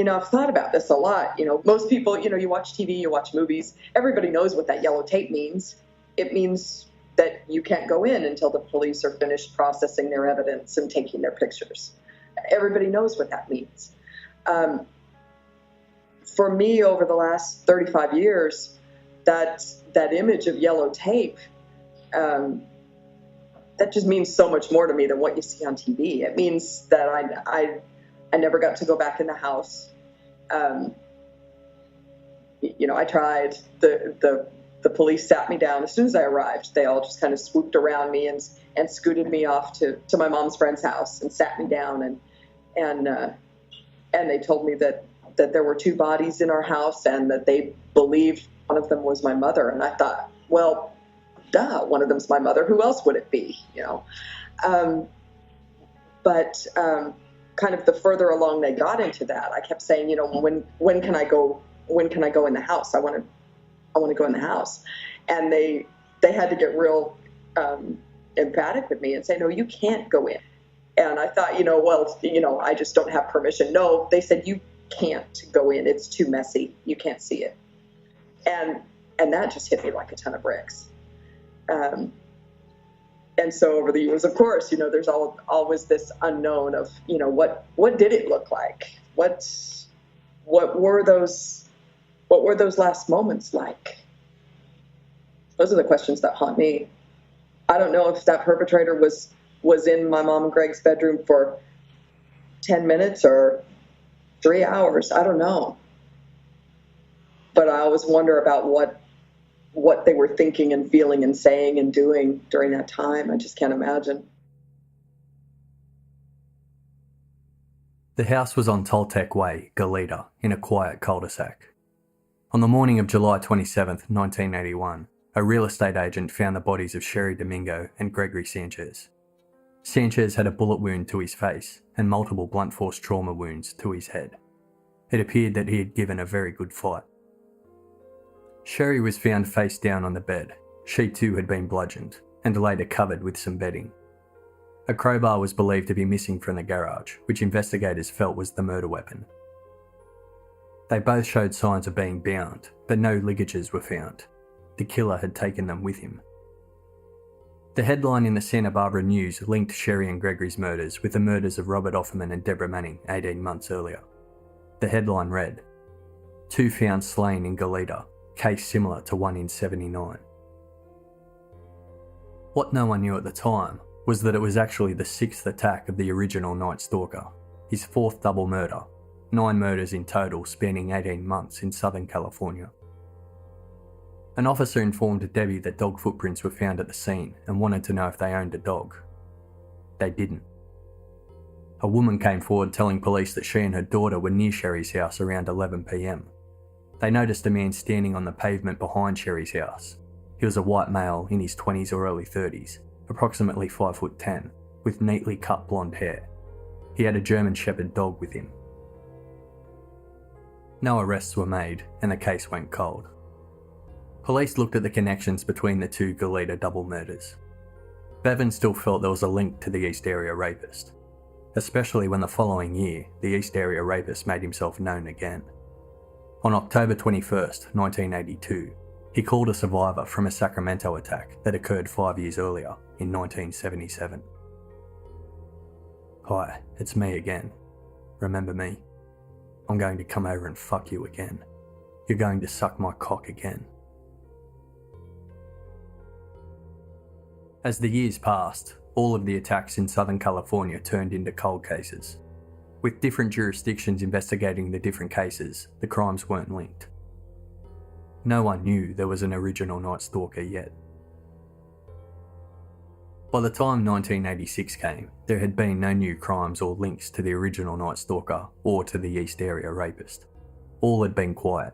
I've thought about this a lot. Most people, you watch TV, you watch movies, everybody knows what that yellow tape means. It means that you can't go in until the police are finished processing their evidence and taking their pictures. Everybody knows what that means. For me, over the last 35 years, that image of yellow tape, that just means so much more to me than what you see on TV. It means that I never got to go back in the house. I tried. The police sat me down. As soon as I arrived, they all just kind of swooped around me and scooted me off to my mom's friend's house and sat me down. And they told me that there were 2 bodies in our house and that they believed one of them was my mother. And I thought, well, duh, one of them's my mother. Who else would it be? But kind of the further along they got into that, I kept saying, when can I go? When can I go in the house? I want to go in the house. And they had to get real emphatic with me and say, no, you can't go in. And I thought, I just don't have permission. No, they said, you can't go in. It's too messy. You can't see it. And that just hit me like a ton of bricks. And so over the years, of course, there's always this unknown of, what did it look like? What what were those last moments like? Those are the questions that haunt me. I don't know if that perpetrator was in my mom and Greg's bedroom for 10 minutes or 3 hours. I don't know. But I always wonder about what they were thinking and feeling and saying and doing during that time. I just can't imagine. The house was on Toltec Way, Goleta, in a quiet cul-de-sac. On the morning of July 27th, 1981, a real estate agent found the bodies of Sherry Domingo and Gregory Sanchez. Sanchez had a bullet wound to his face and multiple blunt force trauma wounds to his head. It appeared that he had given a very good fight. Sherry was found face down on the bed. She too had been bludgeoned and later covered with some bedding. A crowbar was believed to be missing from the garage, which investigators felt was the murder weapon. They both showed signs of being bound, but no ligatures were found. The killer had taken them with him. The headline in the Santa Barbara News linked Sherry and Gregory's murders with the murders of Robert Offerman and Deborah Manning 18 months earlier. The headline read, "Two found slain in Goleta, case similar to one in 79. What no one knew at the time was that it was actually the 6th attack of the original Night Stalker, his 4th double murder, 9 murders in total spanning 18 months in Southern California. An officer informed Debbie that dog footprints were found at the scene and wanted to know if they owned a dog. They didn't. A woman came forward telling police that she and her daughter were near Sherry's house around 11 p.m. They noticed a man standing on the pavement behind Sherry's house. He was a white male in his 20s or early 30s, approximately 5'10", with neatly cut blonde hair. He had a German Shepherd dog with him. No arrests were made and the case went cold. Police looked at the connections between the two Goleta double murders. Bevan still felt there was a link to the East Area Rapist, especially when the following year the East Area Rapist made himself known again. On October 21st, 1982, he called a survivor from a Sacramento attack that occurred 5 years earlier in 1977. "Hi, it's me again. Remember me? I'm going to come over and fuck you again. You're going to suck my cock again." As the years passed, all of the attacks in Southern California turned into cold cases. With different jurisdictions investigating the different cases, the crimes weren't linked. No one knew there was an original Night Stalker yet. By the time 1986 came, there had been no new crimes or links to the original Night Stalker or to the East Area Rapist. All had been quiet.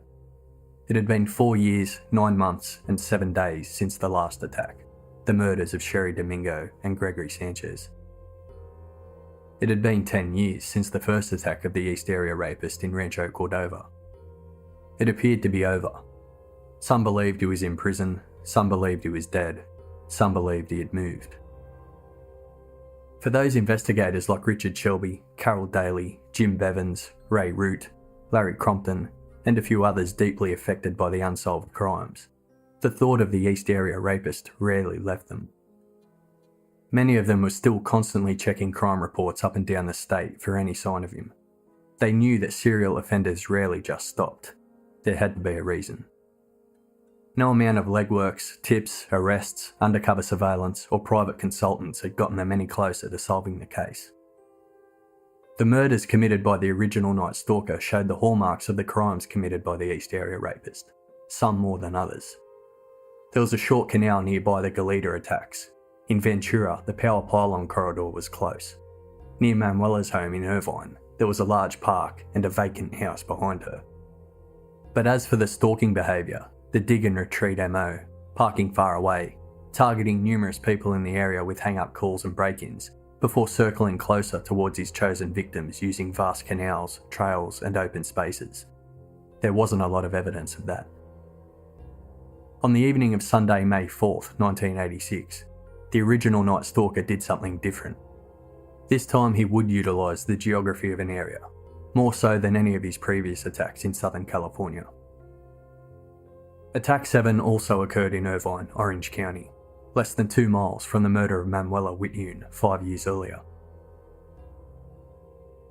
It had been 4 years, 9 months and 7 days since the last attack, the murders of Sherry Domingo and Gregory Sanchez. It had been 10 years since the first attack of the East Area Rapist in Rancho Cordova. It appeared to be over. Some believed he was in prison, some believed he was dead, some believed he had moved. For those investigators like Richard Shelby, Carol Daly, Jim Bevins, Ray Root, Larry Crompton, and a few others deeply affected by the unsolved crimes, the thought of the East Area Rapist rarely left them. Many of them were still constantly checking crime reports up and down the state for any sign of him. They knew that serial offenders rarely just stopped. There had to be a reason. No amount of legworks, tips, arrests, undercover surveillance, or private consultants had gotten them any closer to solving the case. The murders committed by the original Night Stalker showed the hallmarks of the crimes committed by the East Area Rapist, some more than others. There was a short canal nearby the Goleta attacks. In Ventura, the power pylon corridor was close. Near Manuela's home in Irvine, there was a large park and a vacant house behind her. But as for the stalking behaviour, the dig and retreat MO, parking far away, targeting numerous people in the area with hang-up calls and break-ins, before circling closer towards his chosen victims using vast canals, trails and open spaces. There wasn't a lot of evidence of that. On the evening of Sunday, May 4th, 1986, the original Night Stalker did something different. This time he would utilise the geography of an area, more so than any of his previous attacks in Southern California. Attack 7 also occurred in Irvine, Orange County, less than 2 miles from the murder of Manuela Whitune 5 years earlier.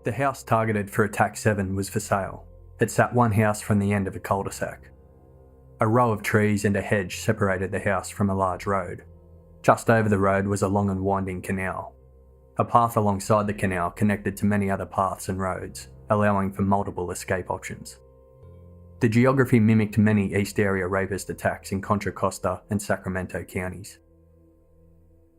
The house targeted for Attack 7 was for sale. It sat one house from the end of a cul-de-sac. A row of trees and a hedge separated the house from a large road. Just over the road was a long and winding canal. A path alongside the canal connected to many other paths and roads, allowing for multiple escape options. The geography mimicked many East Area rapist attacks in Contra Costa and Sacramento counties.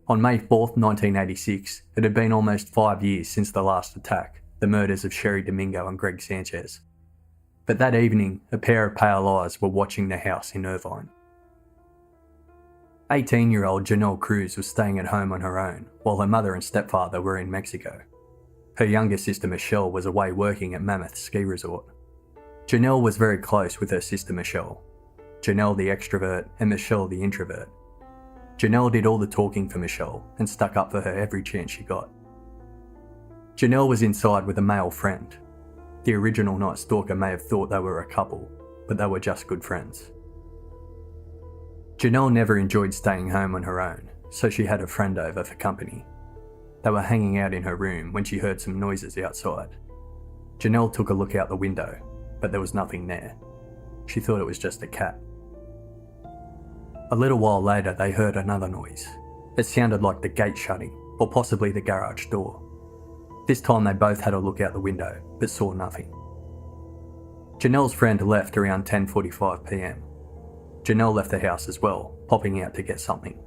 On May 4th, 1986, it had been almost 5 years since the last attack, the murders of Sherry Domingo and Greg Sanchez. But that evening, a pair of pale eyes were watching the house in Irvine. 18-year-old Janelle Cruz was staying at home on her own, while her mother and stepfather were in Mexico. Her younger sister Michelle was away working at Mammoth Ski Resort. Janelle was very close with her sister Michelle. Janelle the extrovert and Michelle the introvert. Janelle did all the talking for Michelle and stuck up for her every chance she got. Janelle was inside with a male friend. The original Night Stalker may have thought they were a couple, but they were just good friends. Janelle never enjoyed staying home on her own, so she had a friend over for company. They were hanging out in her room when she heard some noises outside. Janelle took a look out the window, but there was nothing there. She thought it was just a cat. A little while later, they heard another noise. It sounded like the gate shutting, or possibly the garage door. This time they both had a look out the window, but saw nothing. Janelle's friend left around 10:45 p.m. Janelle left the house as well, popping out to get something.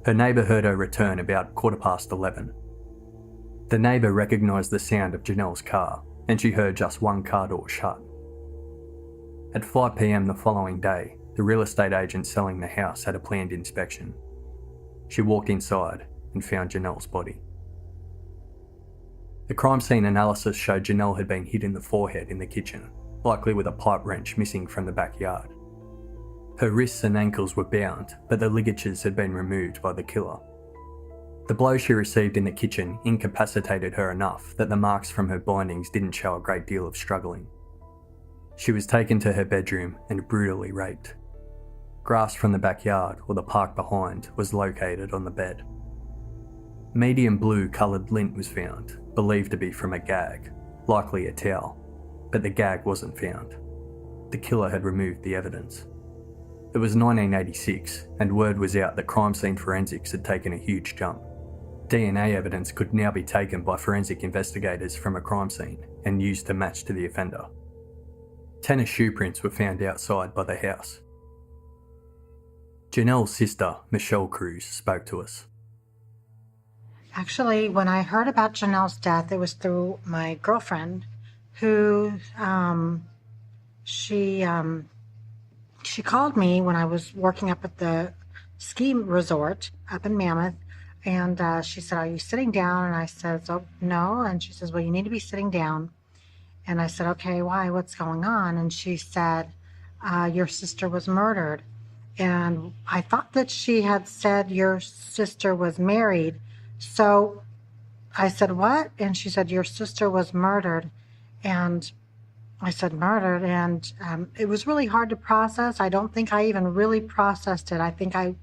Her neighbour heard her return about 11:15. The neighbour recognised the sound of Janelle's car, and she heard just one car door shut. At 5 p.m. the following day, the real estate agent selling the house had a planned inspection. She walked inside and found Janelle's body. The crime scene analysis showed Janelle had been hit in the forehead in the kitchen, likely with a pipe wrench missing from the backyard. Her wrists and ankles were bound, but the ligatures had been removed by the killer. The blow she received in the kitchen incapacitated her enough that the marks from her bindings didn't show a great deal of struggling. She was taken to her bedroom and brutally raped. Grass from the backyard, or the park behind, was located on the bed. Medium blue coloured lint was found, believed to be from a gag, likely a towel, but the gag wasn't found. The killer had removed the evidence. It was 1986, and word was out that crime scene forensics had taken a huge jump. DNA evidence could now be taken by forensic investigators from a crime scene and used to match to the offender. Tennis shoe prints were found outside by the house. Janelle's sister, Michelle Cruz, spoke to us. Actually, when I heard about Janelle's death, it was through my girlfriend, who she called me when I was working up at the ski resort up in Mammoth, and she said, "Are you sitting down?" And I said, "Oh, no." And she says, "Well, you need to be sitting down." And I said, "Okay, why? What's going on?" And she said, "Your sister was murdered." And I thought that she had said your sister was married. So I said, "What?" And she said, "Your sister was murdered." And I said, "Murdered?" And it was really hard to process. I don't think I even really processed it. I think I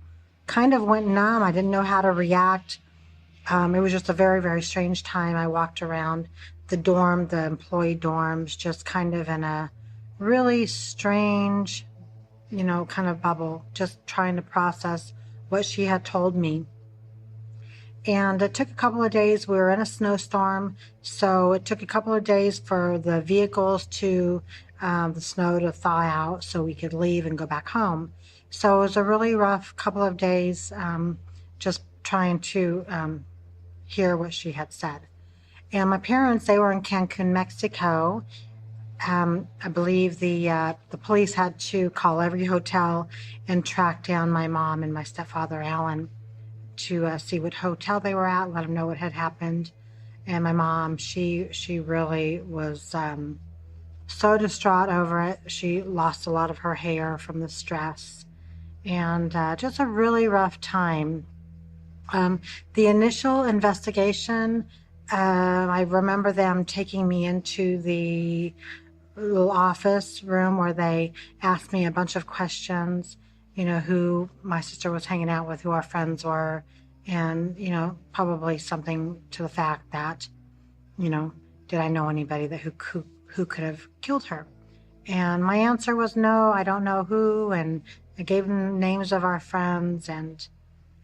kind of went numb. I didn't know how to react. It was just a very, very strange time. I walked around the dorm, the employee dorms, just kind of in a really strange, kind of bubble, just trying to process what she had told me. And it took a couple of days. We were in a snowstorm, so it took a couple of days for the vehicles to, the snow to thaw out so we could leave and go back home. So it was a really rough couple of days, just trying to hear what she had said. And my parents, they were in Cancun, Mexico. I believe the police had to call every hotel and track down my mom and my stepfather, Alan, to see what hotel they were at, let them know what had happened. And my mom, she really was so distraught over it. She lost a lot of her hair from the stress, and just a really rough time. The initial investigation, I remember them taking me into the little office room where they asked me a bunch of questions, who my sister was hanging out with, who our friends were, and, probably something to the fact that, did I know anybody who could have killed her? And my answer was no, I don't know who. And I gave them names of our friends, and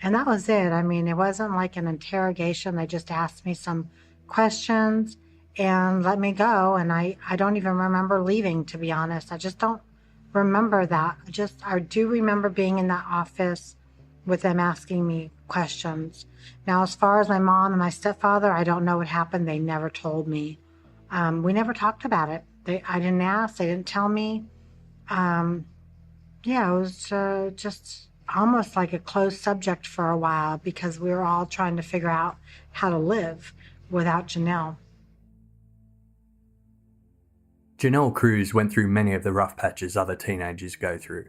that was it. I mean, it wasn't like an interrogation. They just asked me some questions and let me go. And I don't even remember leaving, to be honest. I just don't remember that. I do remember being in that office with them asking me questions. Now, as far as my mom and my stepfather, I don't know what happened. They never told me. We never talked about it. I didn't ask. They didn't tell me. Yeah, it was just almost like a closed subject for a while because we were all trying to figure out how to live without Janelle. Janelle Cruz went through many of the rough patches other teenagers go through.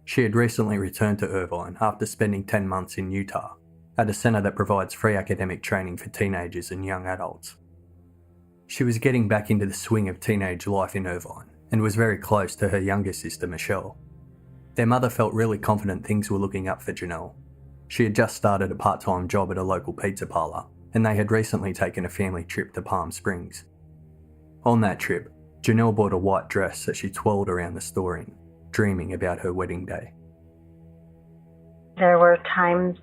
She had recently returned to Irvine after spending 10 months in Utah, at a centre that provides free academic training for teenagers and young adults. She was getting back into the swing of teenage life in Irvine and was very close to her younger sister Michelle. Their mother felt really confident things were looking up for Janelle. She had just started a part-time job at a local pizza parlour, and they had recently taken a family trip to Palm Springs. On that trip, Janelle bought a white dress that she twirled around the store in, dreaming about her wedding day. There were times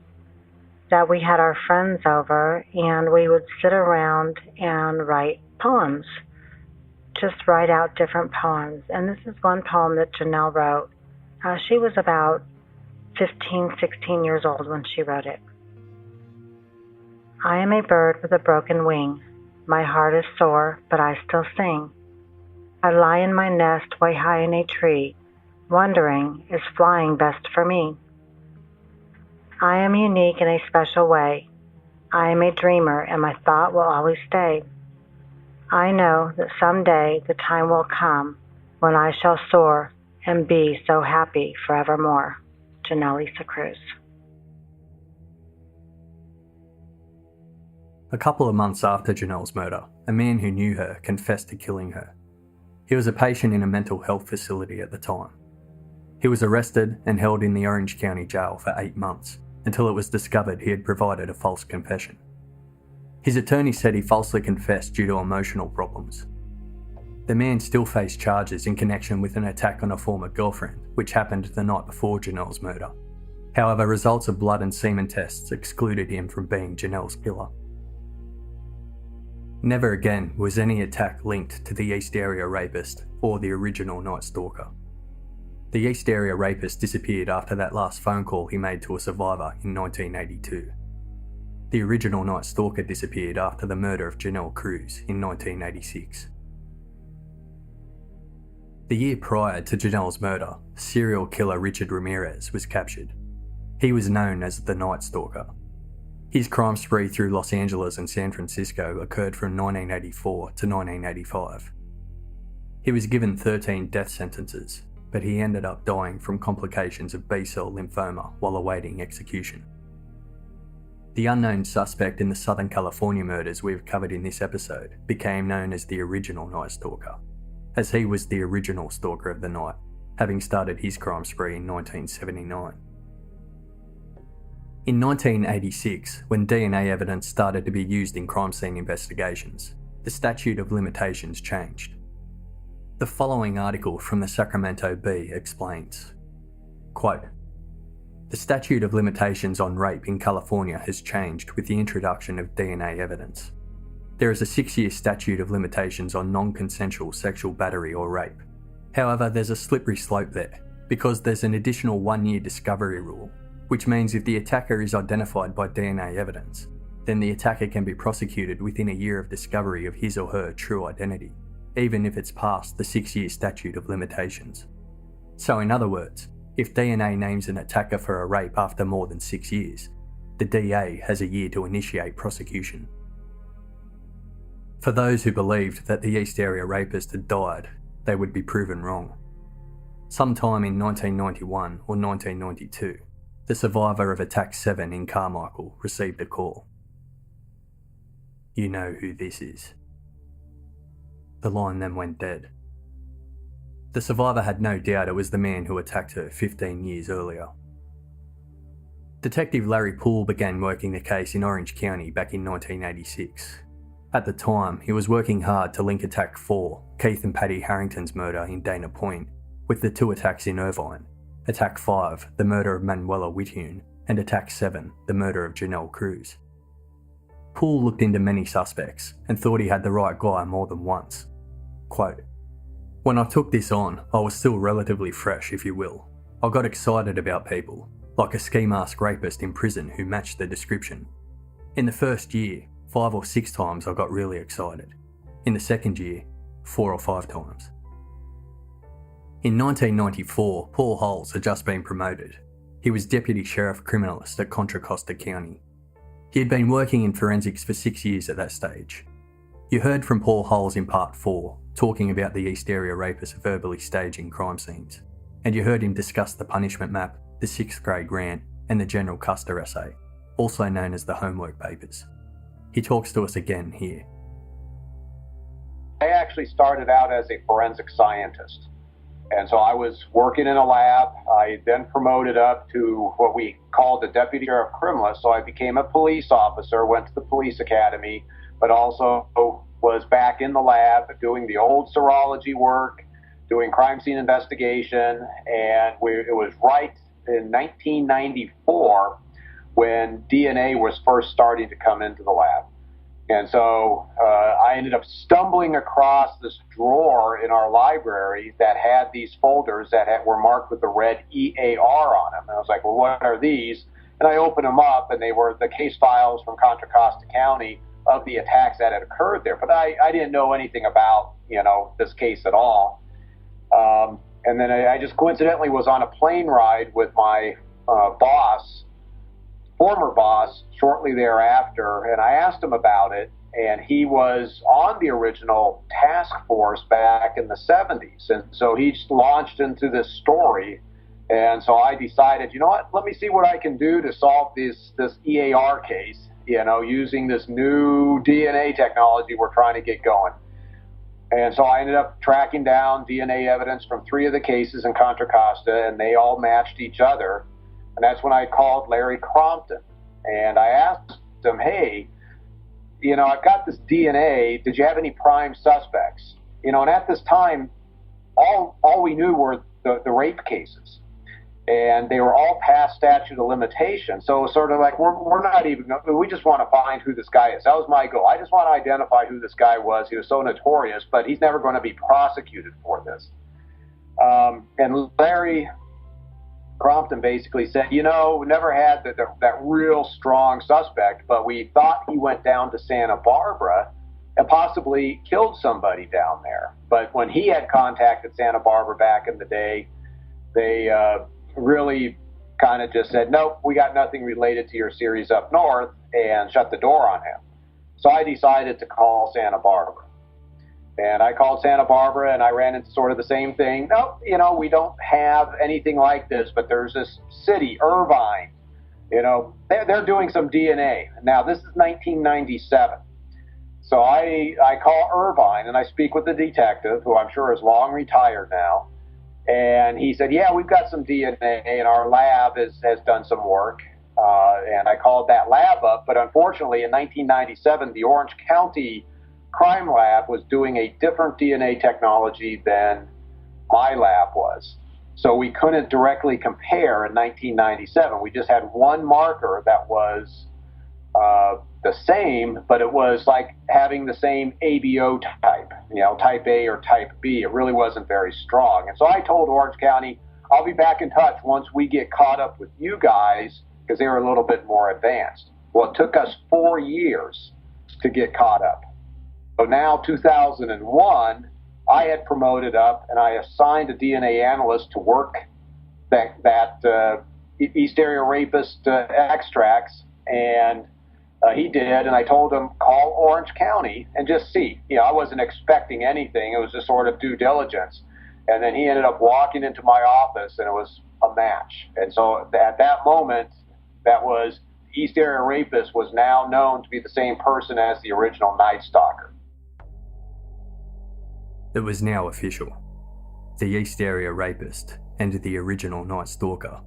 that we had our friends over and we would sit around and write poems. Just write out different poems. And this is one poem that Janelle wrote. She was about 15, 16 years old when she wrote it. I am a bird with a broken wing. My heart is sore, but I still sing. I lie in my nest way high in a tree, wondering, is flying best for me? I am unique in a special way. I am a dreamer, and my thought will always stay. I know that someday the time will come when I shall soar and be so happy forevermore. Janelle Cruz. A couple of months after Janelle's murder, a man who knew her confessed to killing her. He was a patient in a mental health facility at the time. He was arrested and held in the Orange County Jail for 8 months, until it was discovered he had provided a false confession. His attorney said he falsely confessed due to emotional problems. The man still faced charges in connection with an attack on a former girlfriend, which happened the night before Janelle's murder. However, results of blood and semen tests excluded him from being Janelle's killer. Never again was any attack linked to the East Area Rapist or the original Night Stalker. The East Area Rapist disappeared after that last phone call he made to a survivor in 1982. The original Night Stalker disappeared after the murder of Janelle Cruz in 1986. The year prior to Janelle's murder, serial killer Richard Ramirez was captured. He was known as the Night Stalker. His crime spree through Los Angeles and San Francisco occurred from 1984 to 1985. He was given 13 death sentences, but he ended up dying from complications of B-cell lymphoma while awaiting execution. The unknown suspect in the Southern California murders we have covered in this episode became known as the original Night Stalker, as he was the original stalker of the night, having started his crime spree in 1979. In 1986, when DNA evidence started to be used in crime scene investigations, the statute of limitations changed. The following article from the Sacramento Bee explains, quote, "The statute of limitations on rape in California has changed with the introduction of DNA evidence. There is a 6-year statute of limitations on non-consensual sexual battery or rape. However, there's a slippery slope there, because there's an additional 1-year discovery rule, which means if the attacker is identified by DNA evidence, then the attacker can be prosecuted within a year of discovery of his or her true identity, even if it's past the 6-year statute of limitations. So in other words, if DNA names an attacker for a rape after more than 6 years, the DA has a year to initiate prosecution." For those who believed that the East Area Rapist had died, they would be proven wrong. Sometime in 1991 or 1992, the survivor of Attack 7 in Carmichael received a call. "You know who this is." The line then went dead. The survivor had no doubt it was the man who attacked her 15 years earlier. Detective Larry Poole began working the case in Orange County back in 1986. At the time, he was working hard to link Attack 4, Keith and Paddy Harrington's murder in Dana Point, with the 2 attacks in Irvine, Attack 5, the murder of Manuela Whithune, and Attack 7, the murder of Janelle Cruz. Poole looked into many suspects and thought he had the right guy more than once. Quote, "When I took this on, I was still relatively fresh, if you will. I got excited about people, like a ski mask rapist in prison who matched the description. In the first year, 5 or 6 times I got really excited. In the second year, 4 or 5 times." In 1994, Paul Hulls had just been promoted. He was Deputy Sheriff Criminalist at Contra Costa County. He had been working in forensics for 6 years at that stage. You heard from Paul Hulls in Part 4, talking about the East Area Rapist verbally staging crime scenes, and you heard him discuss the punishment map, the 6th grade grant, and the General Custer essay, also known as the homework papers. He talks to us again here. I actually started out as a forensic scientist. And so I was working in a lab. I then promoted up to what we called the Deputy Sheriff Criminalist. So I became a police officer, went to the police academy, but also was back in the lab doing the old serology work, doing crime scene investigation. And it was right in 1994 when DNA was first starting to come into the lab. And so I ended up stumbling across this drawer in our library that had these folders that were marked with the red EAR on them. And I was like, well, what are these? And I opened them up, and they were the case files from Contra Costa County of the attacks that had occurred there. But I didn't know anything about, this case at all. And then I just coincidentally was on a plane ride with my former boss, shortly thereafter, and I asked him about it, and he was on the original task force back in the 70s, and so he just launched into this story, and so I decided, you know what, let me see what I can do to solve this EAR case, using this new DNA technology we're trying to get going. And so I ended up tracking down DNA evidence from 3 of the cases in Contra Costa, and they all matched each other. And that's when I called Larry Crompton, and I asked him, hey, I've got this DNA. Did you have any prime suspects? And at this time, all we knew were the rape cases, and they were all past statute of limitations. So it was sort of like, we're not even, we just want to find who this guy is. That was my goal. I just want to identify who this guy was. He was so notorious, but he's never going to be prosecuted for this. And Larry Crompton basically said, we never had that real strong suspect, but we thought he went down to Santa Barbara and possibly killed somebody down there. But when he had contacted Santa Barbara back in the day, they really kind of just said, nope, we got nothing related to your series up north, and shut the door on him. So I decided to call Santa Barbara. And I called Santa Barbara, and I ran into sort of the same thing. Nope, we don't have anything like this, but there's this city, Irvine. They're doing some DNA. Now, this is 1997. So I call Irvine, and I speak with the detective, who I'm sure is long retired now. And he said, yeah, we've got some DNA, and our lab has done some work. And I called that lab up, but unfortunately, in 1997, the Orange County crime lab was doing a different DNA technology than my lab was. So we couldn't directly compare in 1997. We just had one marker that was the same, but it was like having the same ABO type, type A or type B. It really wasn't very strong. And so I told Orange County, I'll be back in touch once we get caught up with you guys, because they were a little bit more advanced. Well, it took us 4 years to get caught up. So now, 2001, I had promoted up, and I assigned a DNA analyst to work that East Area Rapist extracts, and he did, and I told him, call Orange County and just see. I wasn't expecting anything. It was just sort of due diligence. And then he ended up walking into my office, and it was a match. And so at that moment, that was East Area Rapist was now known to be the same person as the original Night Stalker. It was now official. The East Area Rapist and the original Night Stalker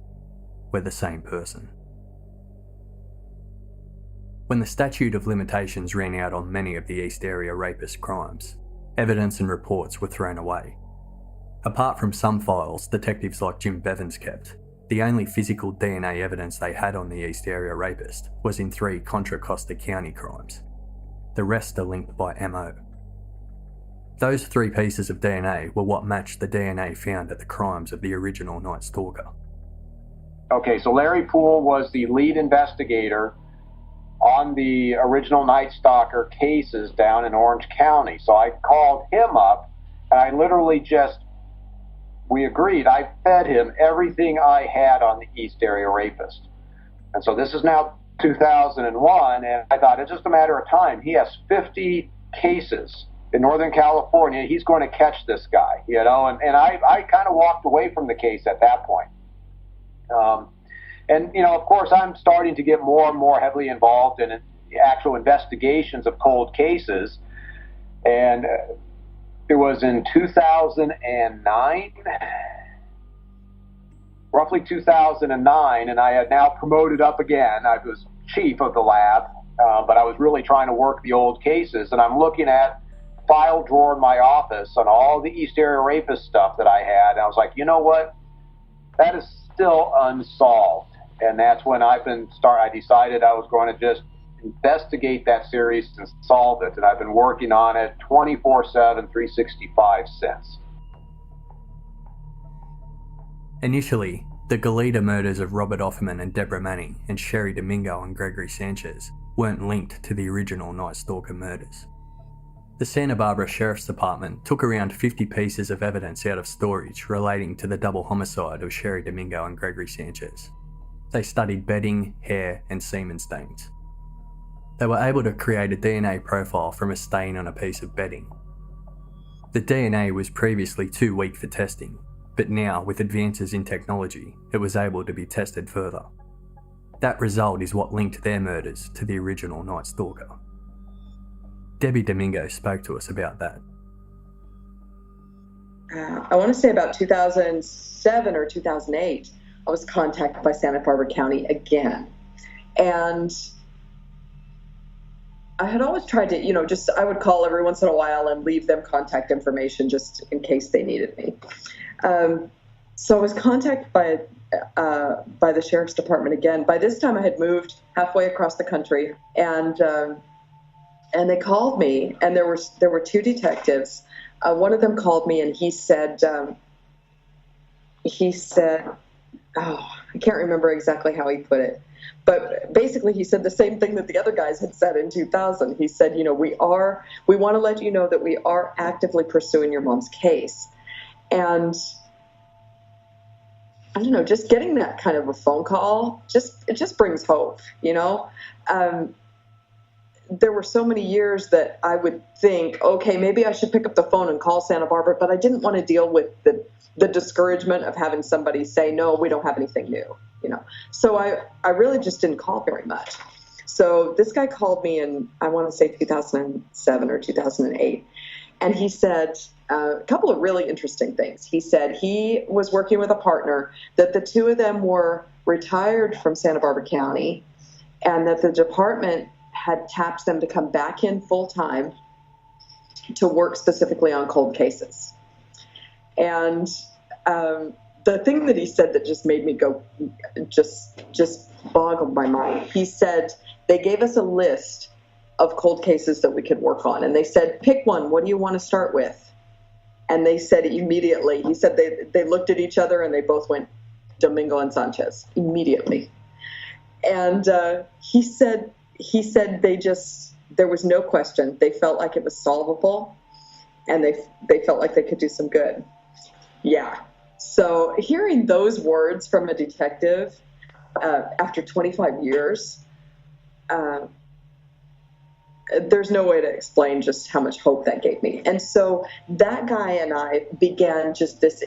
were the same person. When the statute of limitations ran out on many of the East Area Rapist crimes, evidence and reports were thrown away. Apart from some files detectives like Jim Bevins kept, the only physical DNA evidence they had on the East Area Rapist was in 3 Contra Costa County crimes. The rest are linked by MO. Those 3 pieces of DNA were what matched the DNA found at the crimes of the original Night Stalker. Okay, so Larry Poole was the lead investigator on the original Night Stalker cases down in Orange County. So I called him up, and I literally we agreed, I fed him everything I had on the East Area Rapist. And so this is now 2001, and I thought it's just a matter of time. He has 50 cases in Northern California. He's going to catch this guy, and I kind of walked away from the case at that point. Of course, I'm starting to get more and more heavily involved in actual investigations of cold cases. And it was in 2009, roughly 2009, and I had now promoted up again. I was chief of the lab, but I was really trying to work the old cases. And I'm looking at file drawer in my office on all the East Area Rapist stuff that I had. And I was like, you know what? That is still unsolved. And that's when I decided I was going to just investigate that series and solve it. And I've been working on it 24/7, 365 since. Initially, the Goleta murders of Robert Offerman and Deborah Manning and Sherry Domingo and Gregory Sanchez weren't linked to the original Night Stalker murders. The Santa Barbara Sheriff's Department took around 50 pieces of evidence out of storage relating to the double homicide of Sherry Domingo and Gregory Sanchez. They studied bedding, hair, and semen stains. They were able to create a DNA profile from a stain on a piece of bedding. The DNA was previously too weak for testing, but now, with advances in technology, it was able to be tested further. That result is what linked their murders to the original Night Stalker. Debbie Domingo spoke to us about that. I want to say about 2007 or 2008, I was contacted by Santa Barbara County again. And I had always tried to, I would call every once in a while and leave them contact information just in case they needed me. So I was contacted by the Sheriff's Department again. By this time I had moved halfway across the country, and they called me, and there were 2 detectives. One of them called me, and he said, I can't remember exactly how he put it, but basically he said the same thing that the other guys had said in 2000. He said, we want to let you know that we are actively pursuing your mom's case. And I don't know, just getting that kind of a phone call, it just brings hope, There were so many years that I would think, okay, maybe I should pick up the phone and call Santa Barbara, but I didn't want to deal with the discouragement of having somebody say, no, we don't have anything new, So I really just didn't call very much. So this guy called me in, I want to say 2007 or 2008, and he said a couple of really interesting things. He said he was working with a partner, that the 2 of them were retired from Santa Barbara County, and that the department had tapped them to come back in full time to work specifically on cold cases. And the thing that he said that just made me go, just boggled my mind. He said they gave us a list of cold cases that we could work on, and they said, pick one. What do you want to start with? And they said immediately. He said they looked at each other and they both went Domingo and Sanchez immediately. And he said there was no question. They felt like it was solvable, and they felt like they could do some good. Yeah. So hearing those words from a detective after 25 years, there's no way to explain just how much hope that gave me. And so that guy and I began just this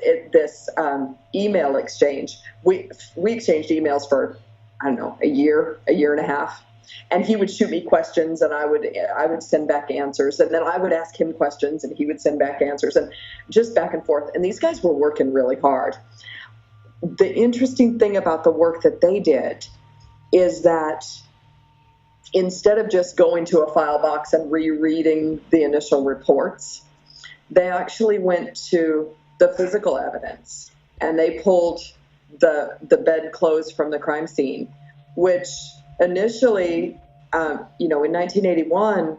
email exchange. We exchanged emails for, I don't know, a year and a half. And he would shoot me questions, and I would send back answers, and then I would ask him questions, and he would send back answers, and just back and forth. And these guys were working really hard. The interesting thing about the work that they did is that instead of just going to a file box and rereading the initial reports, they actually went to the physical evidence and they pulled the bedclothes from the crime scene, which initially, in 1981,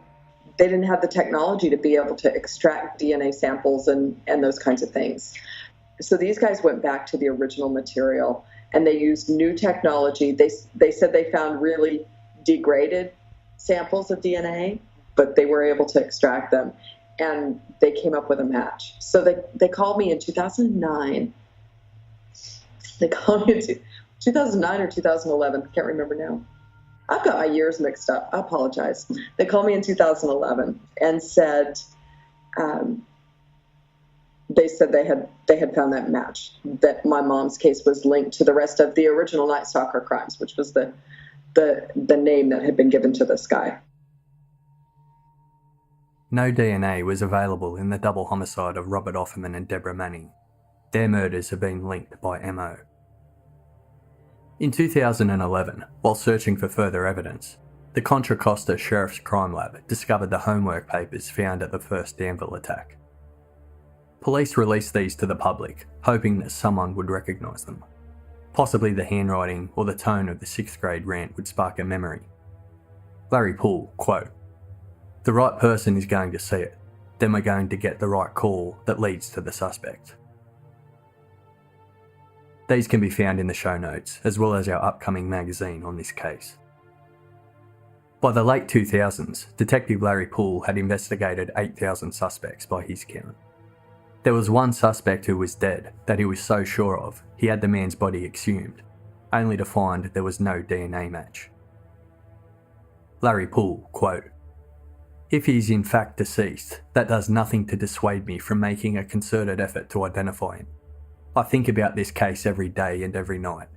they didn't have the technology to be able to extract DNA samples and those kinds of things. So these guys went back to the original material and they used new technology. They said they found really degraded samples of DNA, but they were able to extract them, and they came up with a match. So they called me in 2009. They called me in 2009 or 2011. Can't remember now. I've got my years mixed up. I apologize. They called me in 2011 and said, they said they had found that match, that my mom's case was linked to the rest of the original Night Stalker crimes, which was the name that had been given to this guy. No DNA was available in the double homicide of Robert Offerman and Deborah Manning. Their murders have been linked by MO. In 2011, while searching for further evidence, the Contra Costa Sheriff's Crime Lab discovered the homework papers found at the first Danville attack. Police released these to the public, hoping that someone would recognise them. Possibly the handwriting or the tone of the 6th grade rant would spark a memory. Larry Poole, quote, "The right person is going to see it, then we're going to get the right call that leads to the suspect." These can be found in the show notes, as well as our upcoming magazine on this case. By the late 2000s, Detective Larry Poole had investigated 8,000 suspects by his count. There was one suspect who was dead that he was so sure of he had the man's body exhumed, only to find there was no DNA match. Larry Poole, quote, "If he is in fact deceased, that does nothing to dissuade me from making a concerted effort to identify him. I think about this case every day and every night.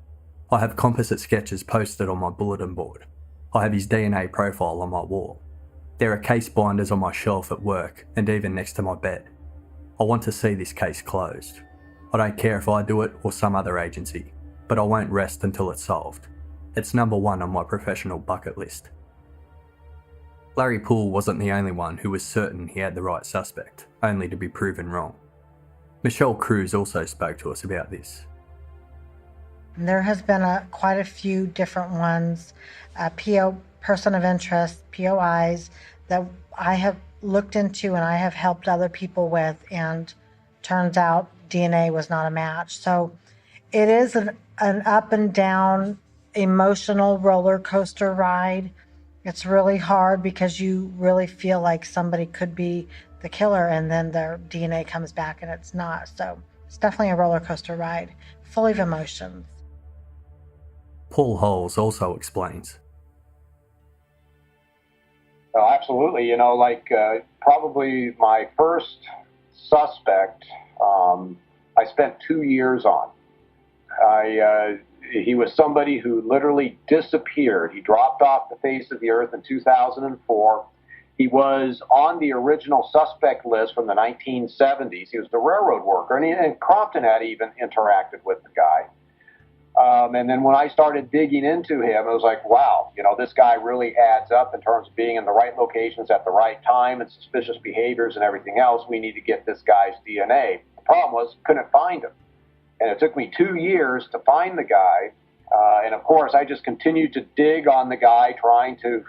I have composite sketches posted on my bulletin board. I have his DNA profile on my wall. There are case binders on my shelf at work and even next to my bed. I want to see this case closed. I don't care if I do it or some other agency, but I won't rest until it's solved. It's number one on my professional bucket list." Larry Poole wasn't the only one who was certain he had the right suspect, only to be proven wrong. Michelle Cruz also spoke to us about this. There has been quite a few different ones, person of interest, POIs, that I have looked into and I have helped other people with, and turns out DNA was not a match. So it is an up and down emotional roller coaster ride. It's really hard because you really feel like somebody could be the killer, and then their DNA comes back and it's not. So it's definitely a roller coaster ride, full of emotions. Paul Holes also explains. Oh, absolutely. Probably my first suspect, I spent 2 years on. He was somebody who literally disappeared. He dropped off the face of the earth in 2004. He was on the original suspect list from the 1970s. He was the railroad worker, and Crompton had even interacted with the guy. And then when I started digging into him, it was like, wow, this guy really adds up in terms of being in the right locations at the right time and suspicious behaviors and everything else. We need to get this guy's DNA. The problem was, couldn't find him. And it took me 2 years to find the guy. And of course, I just continued to dig on the guy, trying to,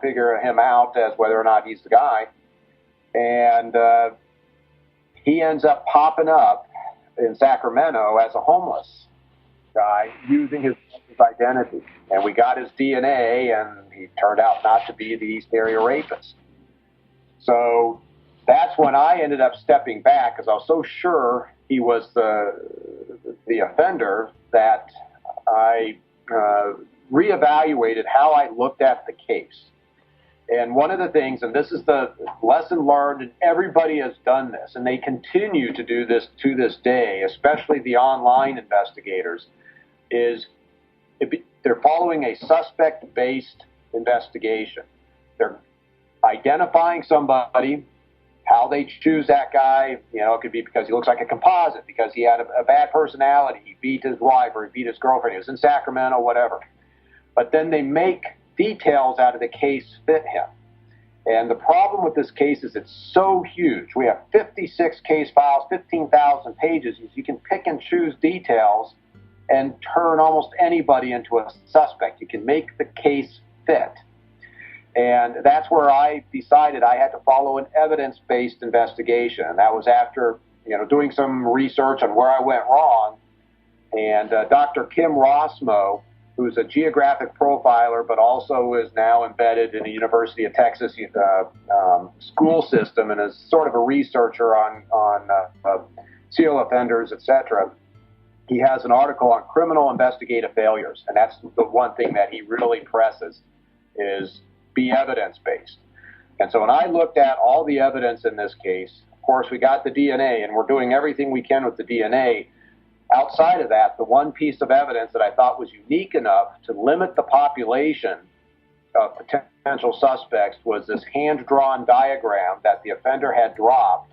figure him out as whether or not he's the guy. And he ends up popping up in Sacramento as a homeless guy using his identity. And we got his DNA, and he turned out not to be the East Area rapist. So that's when I ended up stepping back, because I was so sure he was the offender that I reevaluated how I looked at the case. And one of the things, and this is the lesson learned, and everybody has done this, and they continue to do this to this day, especially the online investigators, is they're following a suspect-based investigation. They're identifying somebody, how they choose that guy. It could be because he looks like a composite, because he had a bad personality, he beat his wife or he beat his girlfriend, he was in Sacramento, whatever. But then they make details out of the case fit him. And the problem with this case is it's so huge. We have 56 case files, 15,000 pages. You can pick and choose details and turn almost anybody into a suspect. You can make the case fit. And that's where I decided I had to follow an evidence-based investigation. And that was after, doing some research on where I went wrong. And Dr. Kim Rossmo, who's a geographic profiler, but also is now embedded in the University of Texas school system and is sort of a researcher on serial offenders, etc. He has an article on criminal investigative failures, and that's the one thing that he really presses is be evidence-based. And so when I looked at all the evidence in this case, of course, we got the DNA, and we're doing everything we can with the DNA. Outside of that, the one piece of evidence that I thought was unique enough to limit the population of potential suspects was this hand-drawn diagram that the offender had dropped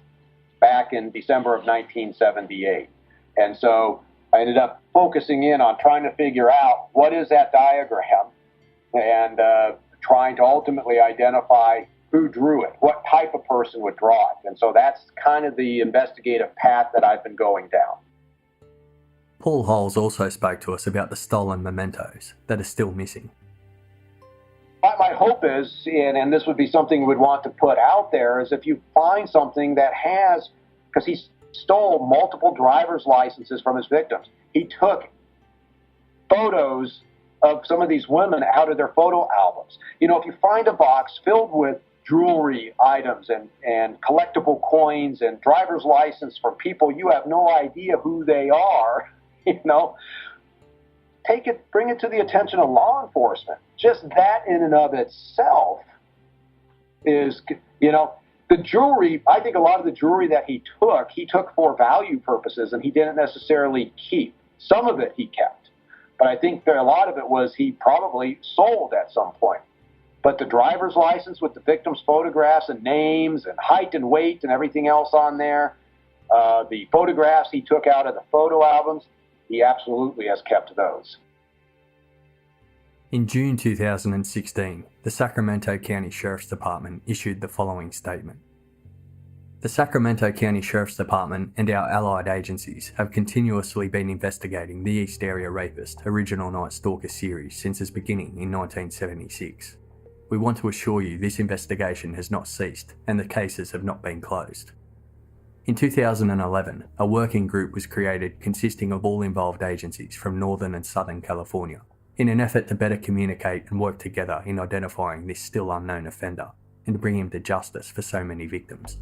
back in December of 1978. And so I ended up focusing in on trying to figure out what is that diagram and trying to ultimately identify who drew it, what type of person would draw it. And so that's kind of the investigative path that I've been going down. Paul Holes also spoke to us about the stolen mementos that are still missing. My hope is, and this would be something we'd want to put out there, is if you find something that has, because he stole multiple driver's licenses from his victims. He took photos of some of these women out of their photo albums. If you find a box filled with jewelry items and collectible coins and driver's license from people you have no idea who they are, bring it to the attention of law enforcement. Just that in and of itself is, the jewelry, I think a lot of the jewelry that he took for value purposes and he didn't necessarily keep. Some of it he kept, but I think that a lot of it was he probably sold at some point. But the driver's license with the victim's photographs and names and height and weight and everything else on there, the photographs he took out of the photo albums, he absolutely has kept those. In June 2016, the Sacramento County Sheriff's Department issued the following statement. The Sacramento County Sheriff's Department and our allied agencies have continuously been investigating the East Area Rapist Original Night Stalker series since its beginning in 1976. We want to assure you this investigation has not ceased and the cases have not been closed. In 2011, a working group was created consisting of all involved agencies from Northern and Southern California in an effort to better communicate and work together in identifying this still unknown offender and to bring him to justice for so many victims.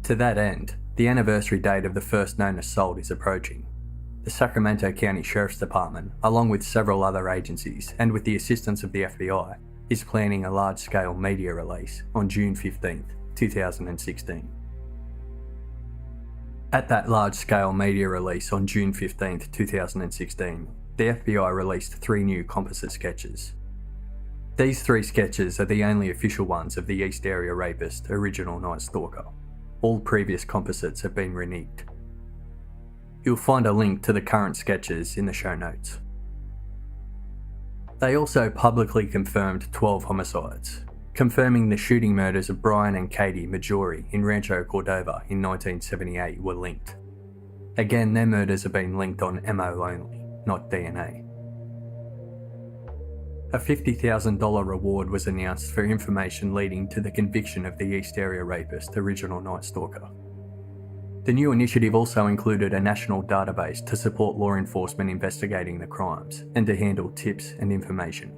To that end, the anniversary date of the first known assault is approaching. The Sacramento County Sheriff's Department, along with several other agencies and with the assistance of the FBI, is planning a large-scale media release on June 15, 2016. At that large-scale media release on June 15, 2016, the FBI released 3 new composite sketches. These 3 sketches are the only official ones of the East Area Rapist Original Night Stalker. All previous composites have been reneged. You'll find a link to the current sketches in the show notes. They also publicly confirmed 12 homicides, confirming the shooting murders of Brian and Katie Maggiore in Rancho Cordova in 1978 were linked. Again, their murders have been linked on MO only, not DNA. A $50,000 reward was announced for information leading to the conviction of the East Area Rapist Original Night Stalker. The new initiative also included a national database to support law enforcement investigating the crimes and to handle tips and information.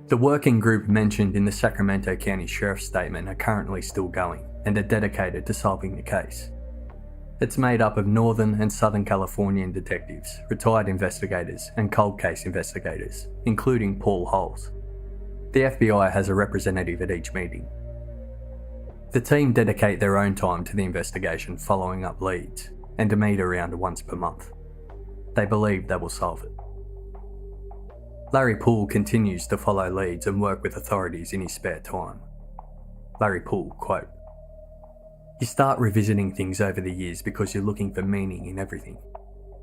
The working group mentioned in the Sacramento County Sheriff's statement are currently still going and are dedicated to solving the case. It's made up of Northern and Southern Californian detectives, retired investigators and cold case investigators, including Paul Holes. The FBI has a representative at each meeting. The team dedicate their own time to the investigation following up leads and to meet around once per month. They believe they will solve it. Larry Poole continues to follow leads and work with authorities in his spare time. Larry Poole, quote, "You start revisiting things over the years because you're looking for meaning in everything.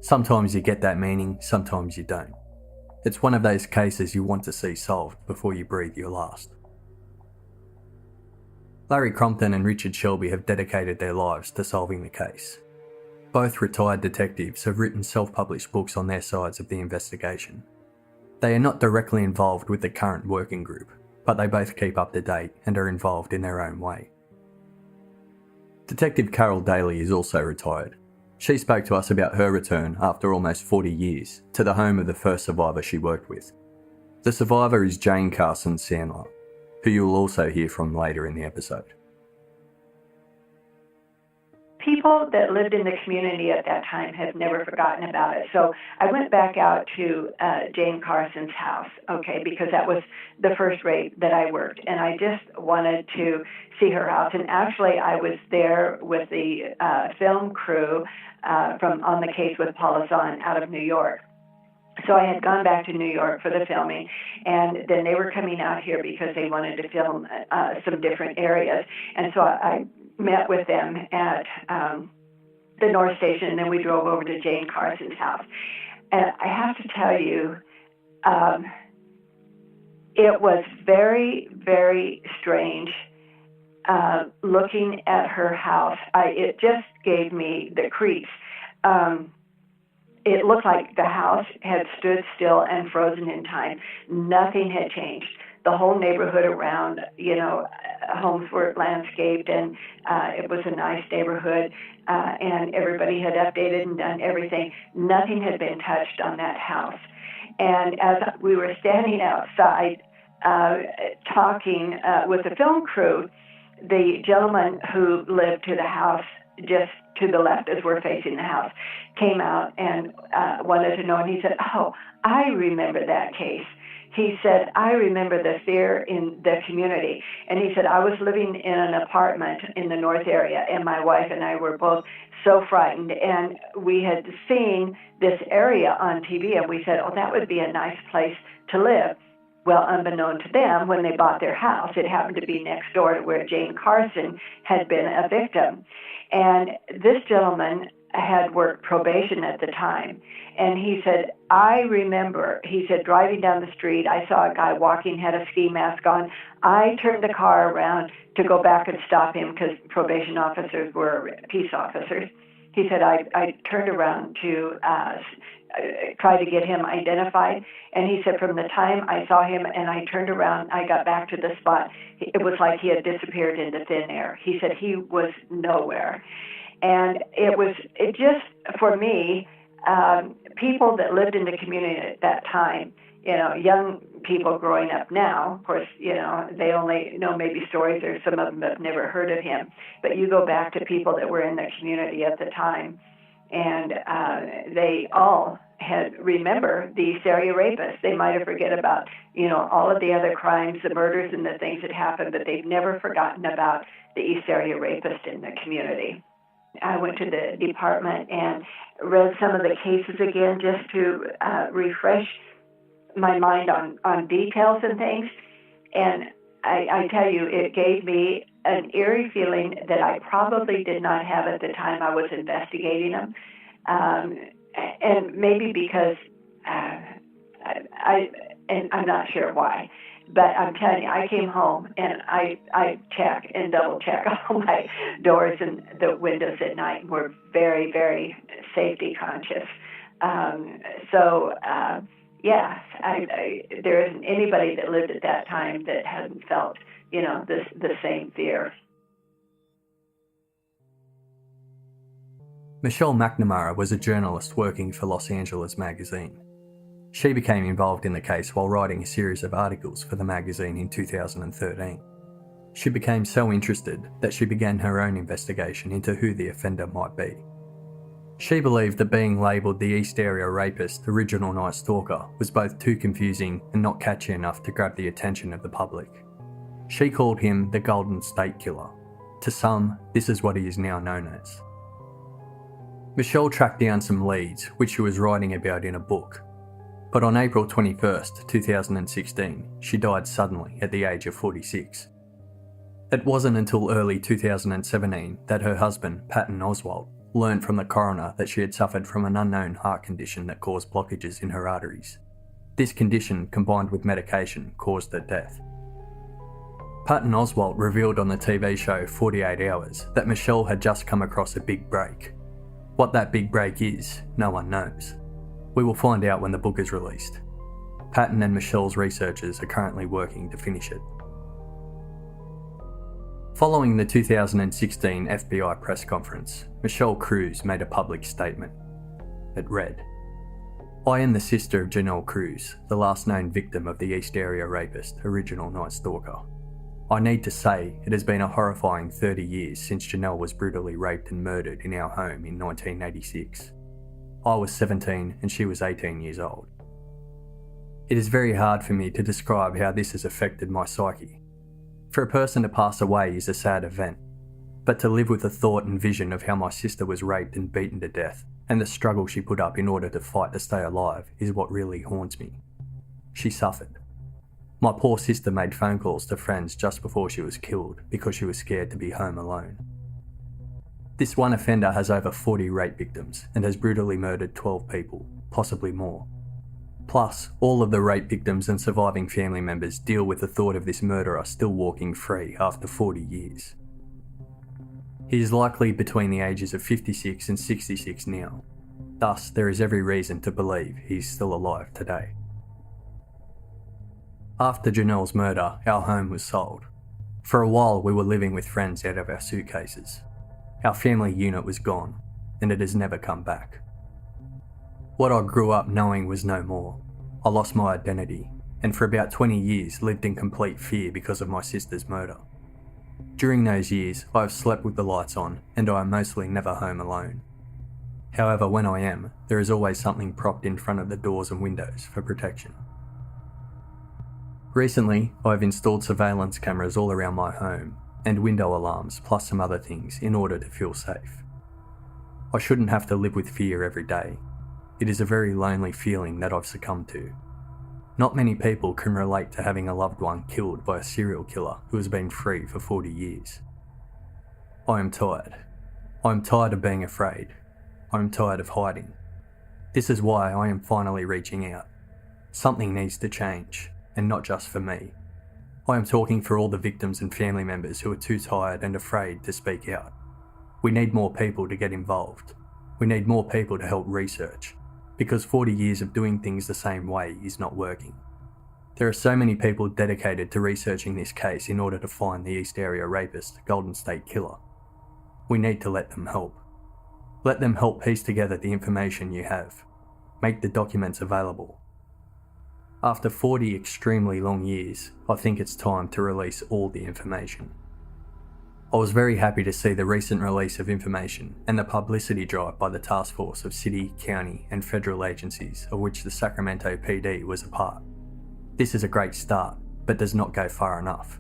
Sometimes you get that meaning, sometimes you don't. It's one of those cases you want to see solved before you breathe your last. Larry Crompton and Richard Shelby have dedicated their lives to solving the case. Both retired detectives have written self-published books on their sides of the investigation. They are not directly involved with the current working group, but they both keep up to date and are involved in their own way. Detective Carol Daly is also retired. She spoke to us about her return after almost 40 years to the home of the first survivor she worked with. The survivor is Jane Carson Sandler, who you will also hear from later in the episode. People that lived in the community at that time have never forgotten about it. So I went back out to Jane Carson's house, okay, because that was the first rape that I worked, and I just wanted to see her house. And actually, I was there with the film crew from on the case with Paula Zahn out of New York. So I had gone back to New York for the filming, and then they were coming out here because they wanted to film some different areas. And so I met with them at the North Station, and then we drove over to Jane Carson's house. And I have to tell you, it was very, very strange looking at her house. It just gave me the creeps. It looked like the house had stood still and frozen in time. Nothing had changed. The whole neighborhood around, homes were landscaped, and it was a nice neighborhood, and everybody had updated and done everything. Nothing had been touched on that house. And as we were standing outside talking with the film crew, the gentleman who lived to the house just to the left as we're facing the house came out and wanted to know, and he said, "Oh, I remember that case." He said, "I remember the fear in the community." And he said, "I was living in an apartment in the north area, and my wife and I were both so frightened. And we had seen this area on TV, and we said, oh, that would be a nice place to live." Well, unbeknown to them, when they bought their house, it happened to be next door to where Jane Carson had been a victim. And this gentleman had worked probation at the time. And he said, "I remember," he said, "driving down the street, I saw a guy walking, had a ski mask on. I turned the car around to go back and stop him because probation officers were peace officers." He said, I turned around to try to get him identified. And he said, from the time I saw him and I turned around, I got back to the spot, it was like he had disappeared into thin air. He said he was nowhere. And it just, for me, people that lived in the community at that time, young people growing up now, of course, they only know maybe stories, or some of them have never heard of him. But you go back to people that were in the community at the time, and they all remember the East Area Rapist. They might have forget about, all of the other crimes, the murders and the things that happened, but they've never forgotten about the East Area Rapist in the community. I went to the department and read some of the cases again just to refresh my mind on details and things. And I tell you, it gave me an eerie feeling that I probably did not have at the time I was investigating them. And maybe because I'm not sure why. But I'm telling you, I came home and I check and double check all my doors and the windows at night, and we're very, very safety conscious. There isn't anybody that lived at that time that hadn't felt, the same fear. Michelle McNamara was a journalist working for Los Angeles Magazine. She became involved in the case while writing a series of articles for the magazine in 2013. She became so interested that she began her own investigation into who the offender might be. She believed that being labelled the East Area Rapist Original Night Stalker was both too confusing and not catchy enough to grab the attention of the public. She called him the Golden State Killer. To some, this is what he is now known as. Michelle tracked down some leads, which she was writing about in a book. But on April 21st, 2016, she died suddenly at the age of 46. It wasn't until early 2017 that her husband, Patton Oswald, learned from the coroner that she had suffered from an unknown heart condition that caused blockages in her arteries. This condition, combined with medication, caused her death. Patton Oswalt revealed on the TV show 48 Hours that Michelle had just come across a big break. What that big break is, no one knows. We will find out when the book is released. Patton and Michelle's researchers are currently working to finish it. Following the 2016 FBI press conference, Michelle Cruz made a public statement. It read, "I am the sister of Janelle Cruz, the last known victim of the East Area Rapist, original Night Stalker. I need to say it has been a horrifying 30 years since Janelle was brutally raped and murdered in our home in 1986. I was 17 and she was 18 years old. It is very hard for me to describe how this has affected my psyche. For a person to pass away is a sad event, but to live with the thought and vision of how my sister was raped and beaten to death, and the struggle she put up in order to fight to stay alive, is what really haunts me. She suffered. My poor sister made phone calls to friends just before she was killed because she was scared to be home alone. This one offender has over 40 rape victims and has brutally murdered 12 people, possibly more. Plus, all of the rape victims and surviving family members deal with the thought of this murderer still walking free after 40 years. He is likely between the ages of 56 and 66 now. Thus, there is every reason to believe he is still alive today." After Janelle's murder, our home was sold. For a while, we were living with friends out of our suitcases. Our family unit was gone, and it has never come back. What I grew up knowing was no more. I lost my identity, and for about 20 years lived in complete fear because of my sister's murder. During those years, I have slept with the lights on, and I am mostly never home alone. However, when I am, there is always something propped in front of the doors and windows for protection. Recently, I have installed surveillance cameras all around my home, and window alarms plus some other things in order to feel safe. I shouldn't have to live with fear every day. It is a very lonely feeling that I've succumbed to. Not many people can relate to having a loved one killed by a serial killer who has been free for 40 years. I am tired. I am tired of being afraid. I am tired of hiding. This is why I am finally reaching out. Something needs to change, and not just for me. I am talking for all the victims and family members who are too tired and afraid to speak out. We need more people to get involved. We need more people to help research, because 40 years of doing things the same way is not working. There are so many people dedicated to researching this case in order to find the East Area Rapist, Golden State Killer. We need to let them help. Let them help piece together the information you have. Make the documents available. After 40 extremely long years, I think it's time to release all the information. I was very happy to see the recent release of information and the publicity drive by the task force of city, county and federal agencies of which the Sacramento PD was a part. This is a great start, but does not go far enough.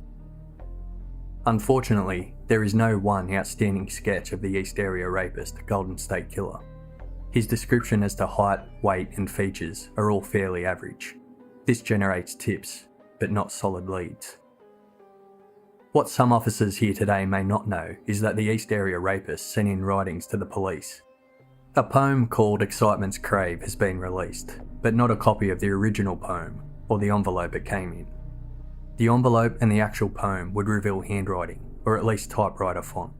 Unfortunately, there is no one outstanding sketch of the East Area Rapist, Golden State Killer. His description as to height, weight and features are all fairly average. This generates tips, but not solid leads. What some officers here today may not know is that the East Area Rapist sent in writings to the police. A poem called Excitement's Crave has been released, but not a copy of the original poem or the envelope it came in. The envelope and the actual poem would reveal handwriting, or at least typewriter font.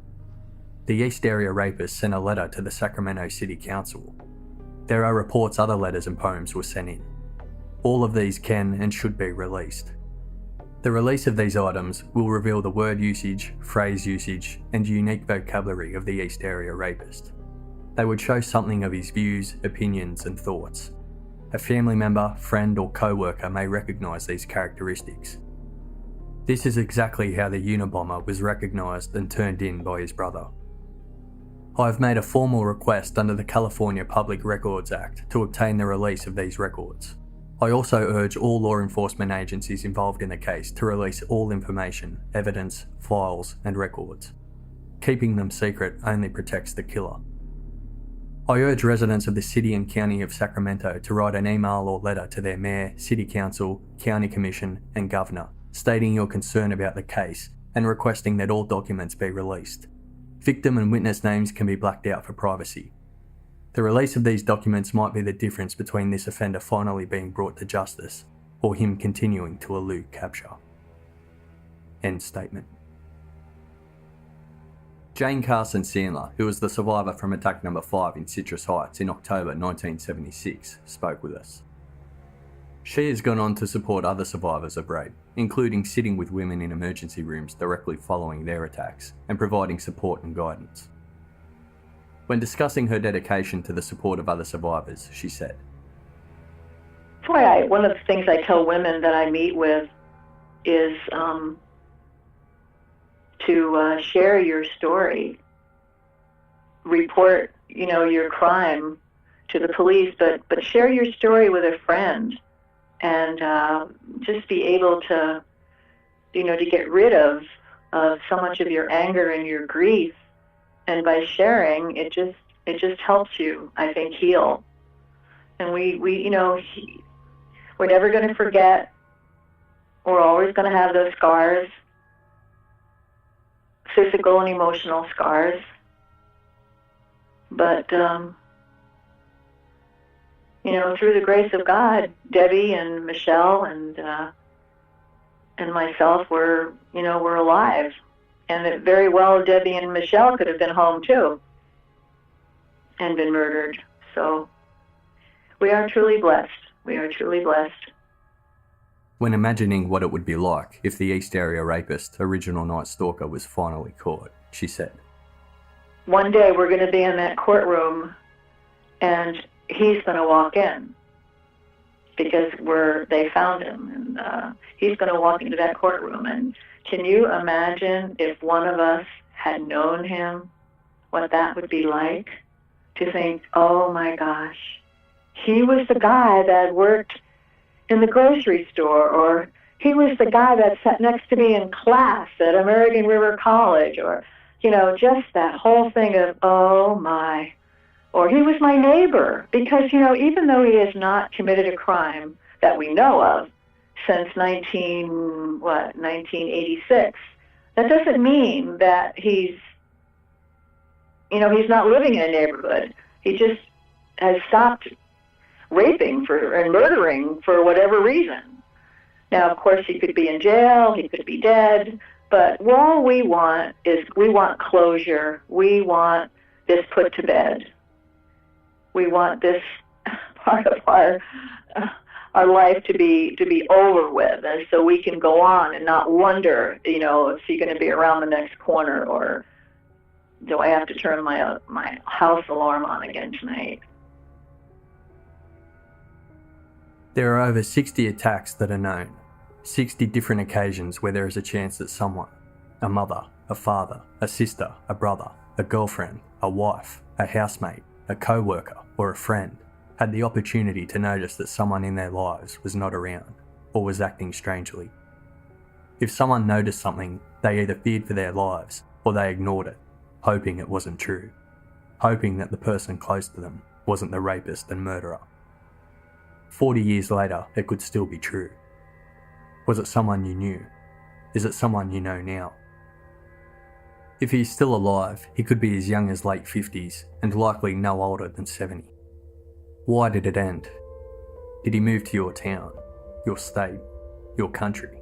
The East Area Rapist sent a letter to the Sacramento City Council. There are reports other letters and poems were sent in. All of these can and should be released. The release of these items will reveal the word usage, phrase usage, and unique vocabulary of the East Area Rapist. They would show something of his views, opinions, and thoughts. A family member, friend, or co-worker may recognise these characteristics. This is exactly how the Unabomber was recognised and turned in by his brother. I have made a formal request under the California Public Records Act to obtain the release of these records. I also urge all law enforcement agencies involved in the case to release all information, evidence, files, and records. Keeping them secret only protects the killer. I urge residents of the City and County of Sacramento to write an email or letter to their Mayor, City Council, County Commission, and Governor, stating your concern about the case and requesting that all documents be released. Victim and witness names can be blacked out for privacy. The release of these documents might be the difference between this offender finally being brought to justice or him continuing to elude capture. End statement. Jane Carson Sandler, who was the survivor from attack number 5 in Citrus Heights in October 1976, spoke with us. She has gone on to support other survivors of rape, including sitting with women in emergency rooms directly following their attacks and providing support and guidance. When discussing her dedication to the support of other survivors, she said, That's why one of the things I tell women that I meet with is to share your story, report, your crime to the police, but share your story with a friend, and just be able to, to get rid of so much of your anger and your grief. And by sharing, it just helps you, I think, heal. And we're never going to forget. We're always going to have those scars, physical and emotional scars. But, through the grace of God, Debbie and Michelle and myself we're alive. And that very well Debbie and Michelle could have been home too and been murdered. So we are truly blessed. We are truly blessed. When imagining what it would be like if the East Area Rapist, original Night Stalker, was finally caught, she said, one day we're going to be in that courtroom and he's going to walk in because they found him, and he's going to walk into that courtroom. And can you imagine if one of us had known him, what that would be like? To think, oh my gosh, he was the guy that worked in the grocery store, or he was the guy that sat next to me in class at American River College, or, just that whole thing of, oh my. Or he was my neighbor, because, even though he has not committed a crime that we know of since 1986, that doesn't mean that he's not living in a neighborhood. He just has stopped raping and murdering for whatever reason. Now, of course, he could be in jail, he could be dead, but all we want closure. We want this put to bed. We want this part of our life to be over with, and so we can go on and not wonder, is he going to be around the next corner, or do I have to turn my house alarm on again tonight? There are over 60 attacks that are known, 60 different occasions where there is a chance that someone, a mother, a father, a sister, a brother, a girlfriend, a wife, a housemate, a co-worker, or a friend, had the opportunity to notice that someone in their lives was not around or was acting strangely. If someone noticed something, they either feared for their lives or they ignored it, hoping it wasn't true, hoping that the person close to them wasn't the rapist and murderer. 40 years later, it could still be true. Was it someone you knew? Is it someone you know now? If he's still alive, he could be as young as late 50s and likely no older than 70. Why did it end? Did he move to your town, your state, your country?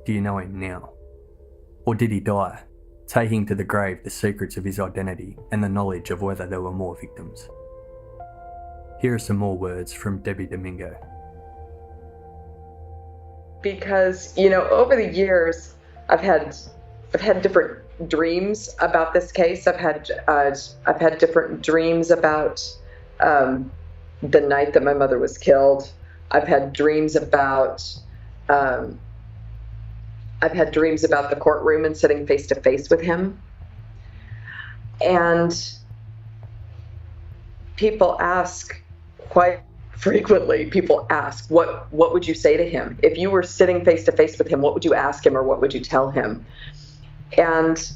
Do you know him now? Or did he die, taking to the grave the secrets of his identity and the knowledge of whether there were more victims? Here are some more words from Debbie Domingo. Because, over the years, I've had different dreams about this case. I've had different dreams about the night that my mother was killed. I've had dreams about the courtroom and sitting face to face with him. And people ask quite frequently, what would you say to him? If you were sitting face to face with him, what would you ask him, or what would you tell him? And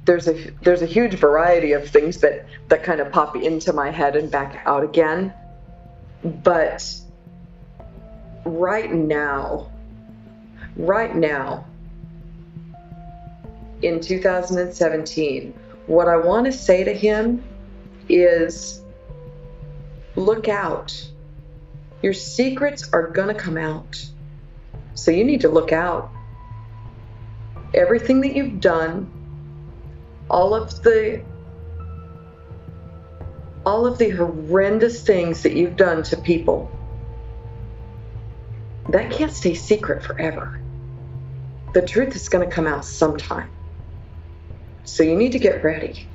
there's a huge variety of things that kind of pop into my head and back out again. But right now, in 2017, what I want to say to him is look out. Your secrets are gonna come out. So you need to look out. Everything that you've done, all of the horrendous things that you've done to people, that can't stay secret forever. The truth is going to come out sometime. So you need to get ready.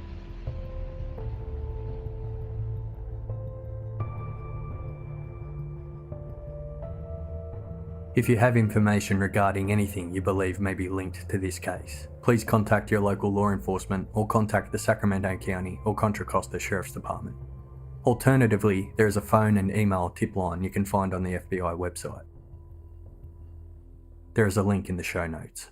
If you have information regarding anything you believe may be linked to this case, please contact your local law enforcement or contact the Sacramento County or Contra Costa Sheriff's Department. Alternatively, there is a phone and email tip line you can find on the FBI website. There is a link in the show notes.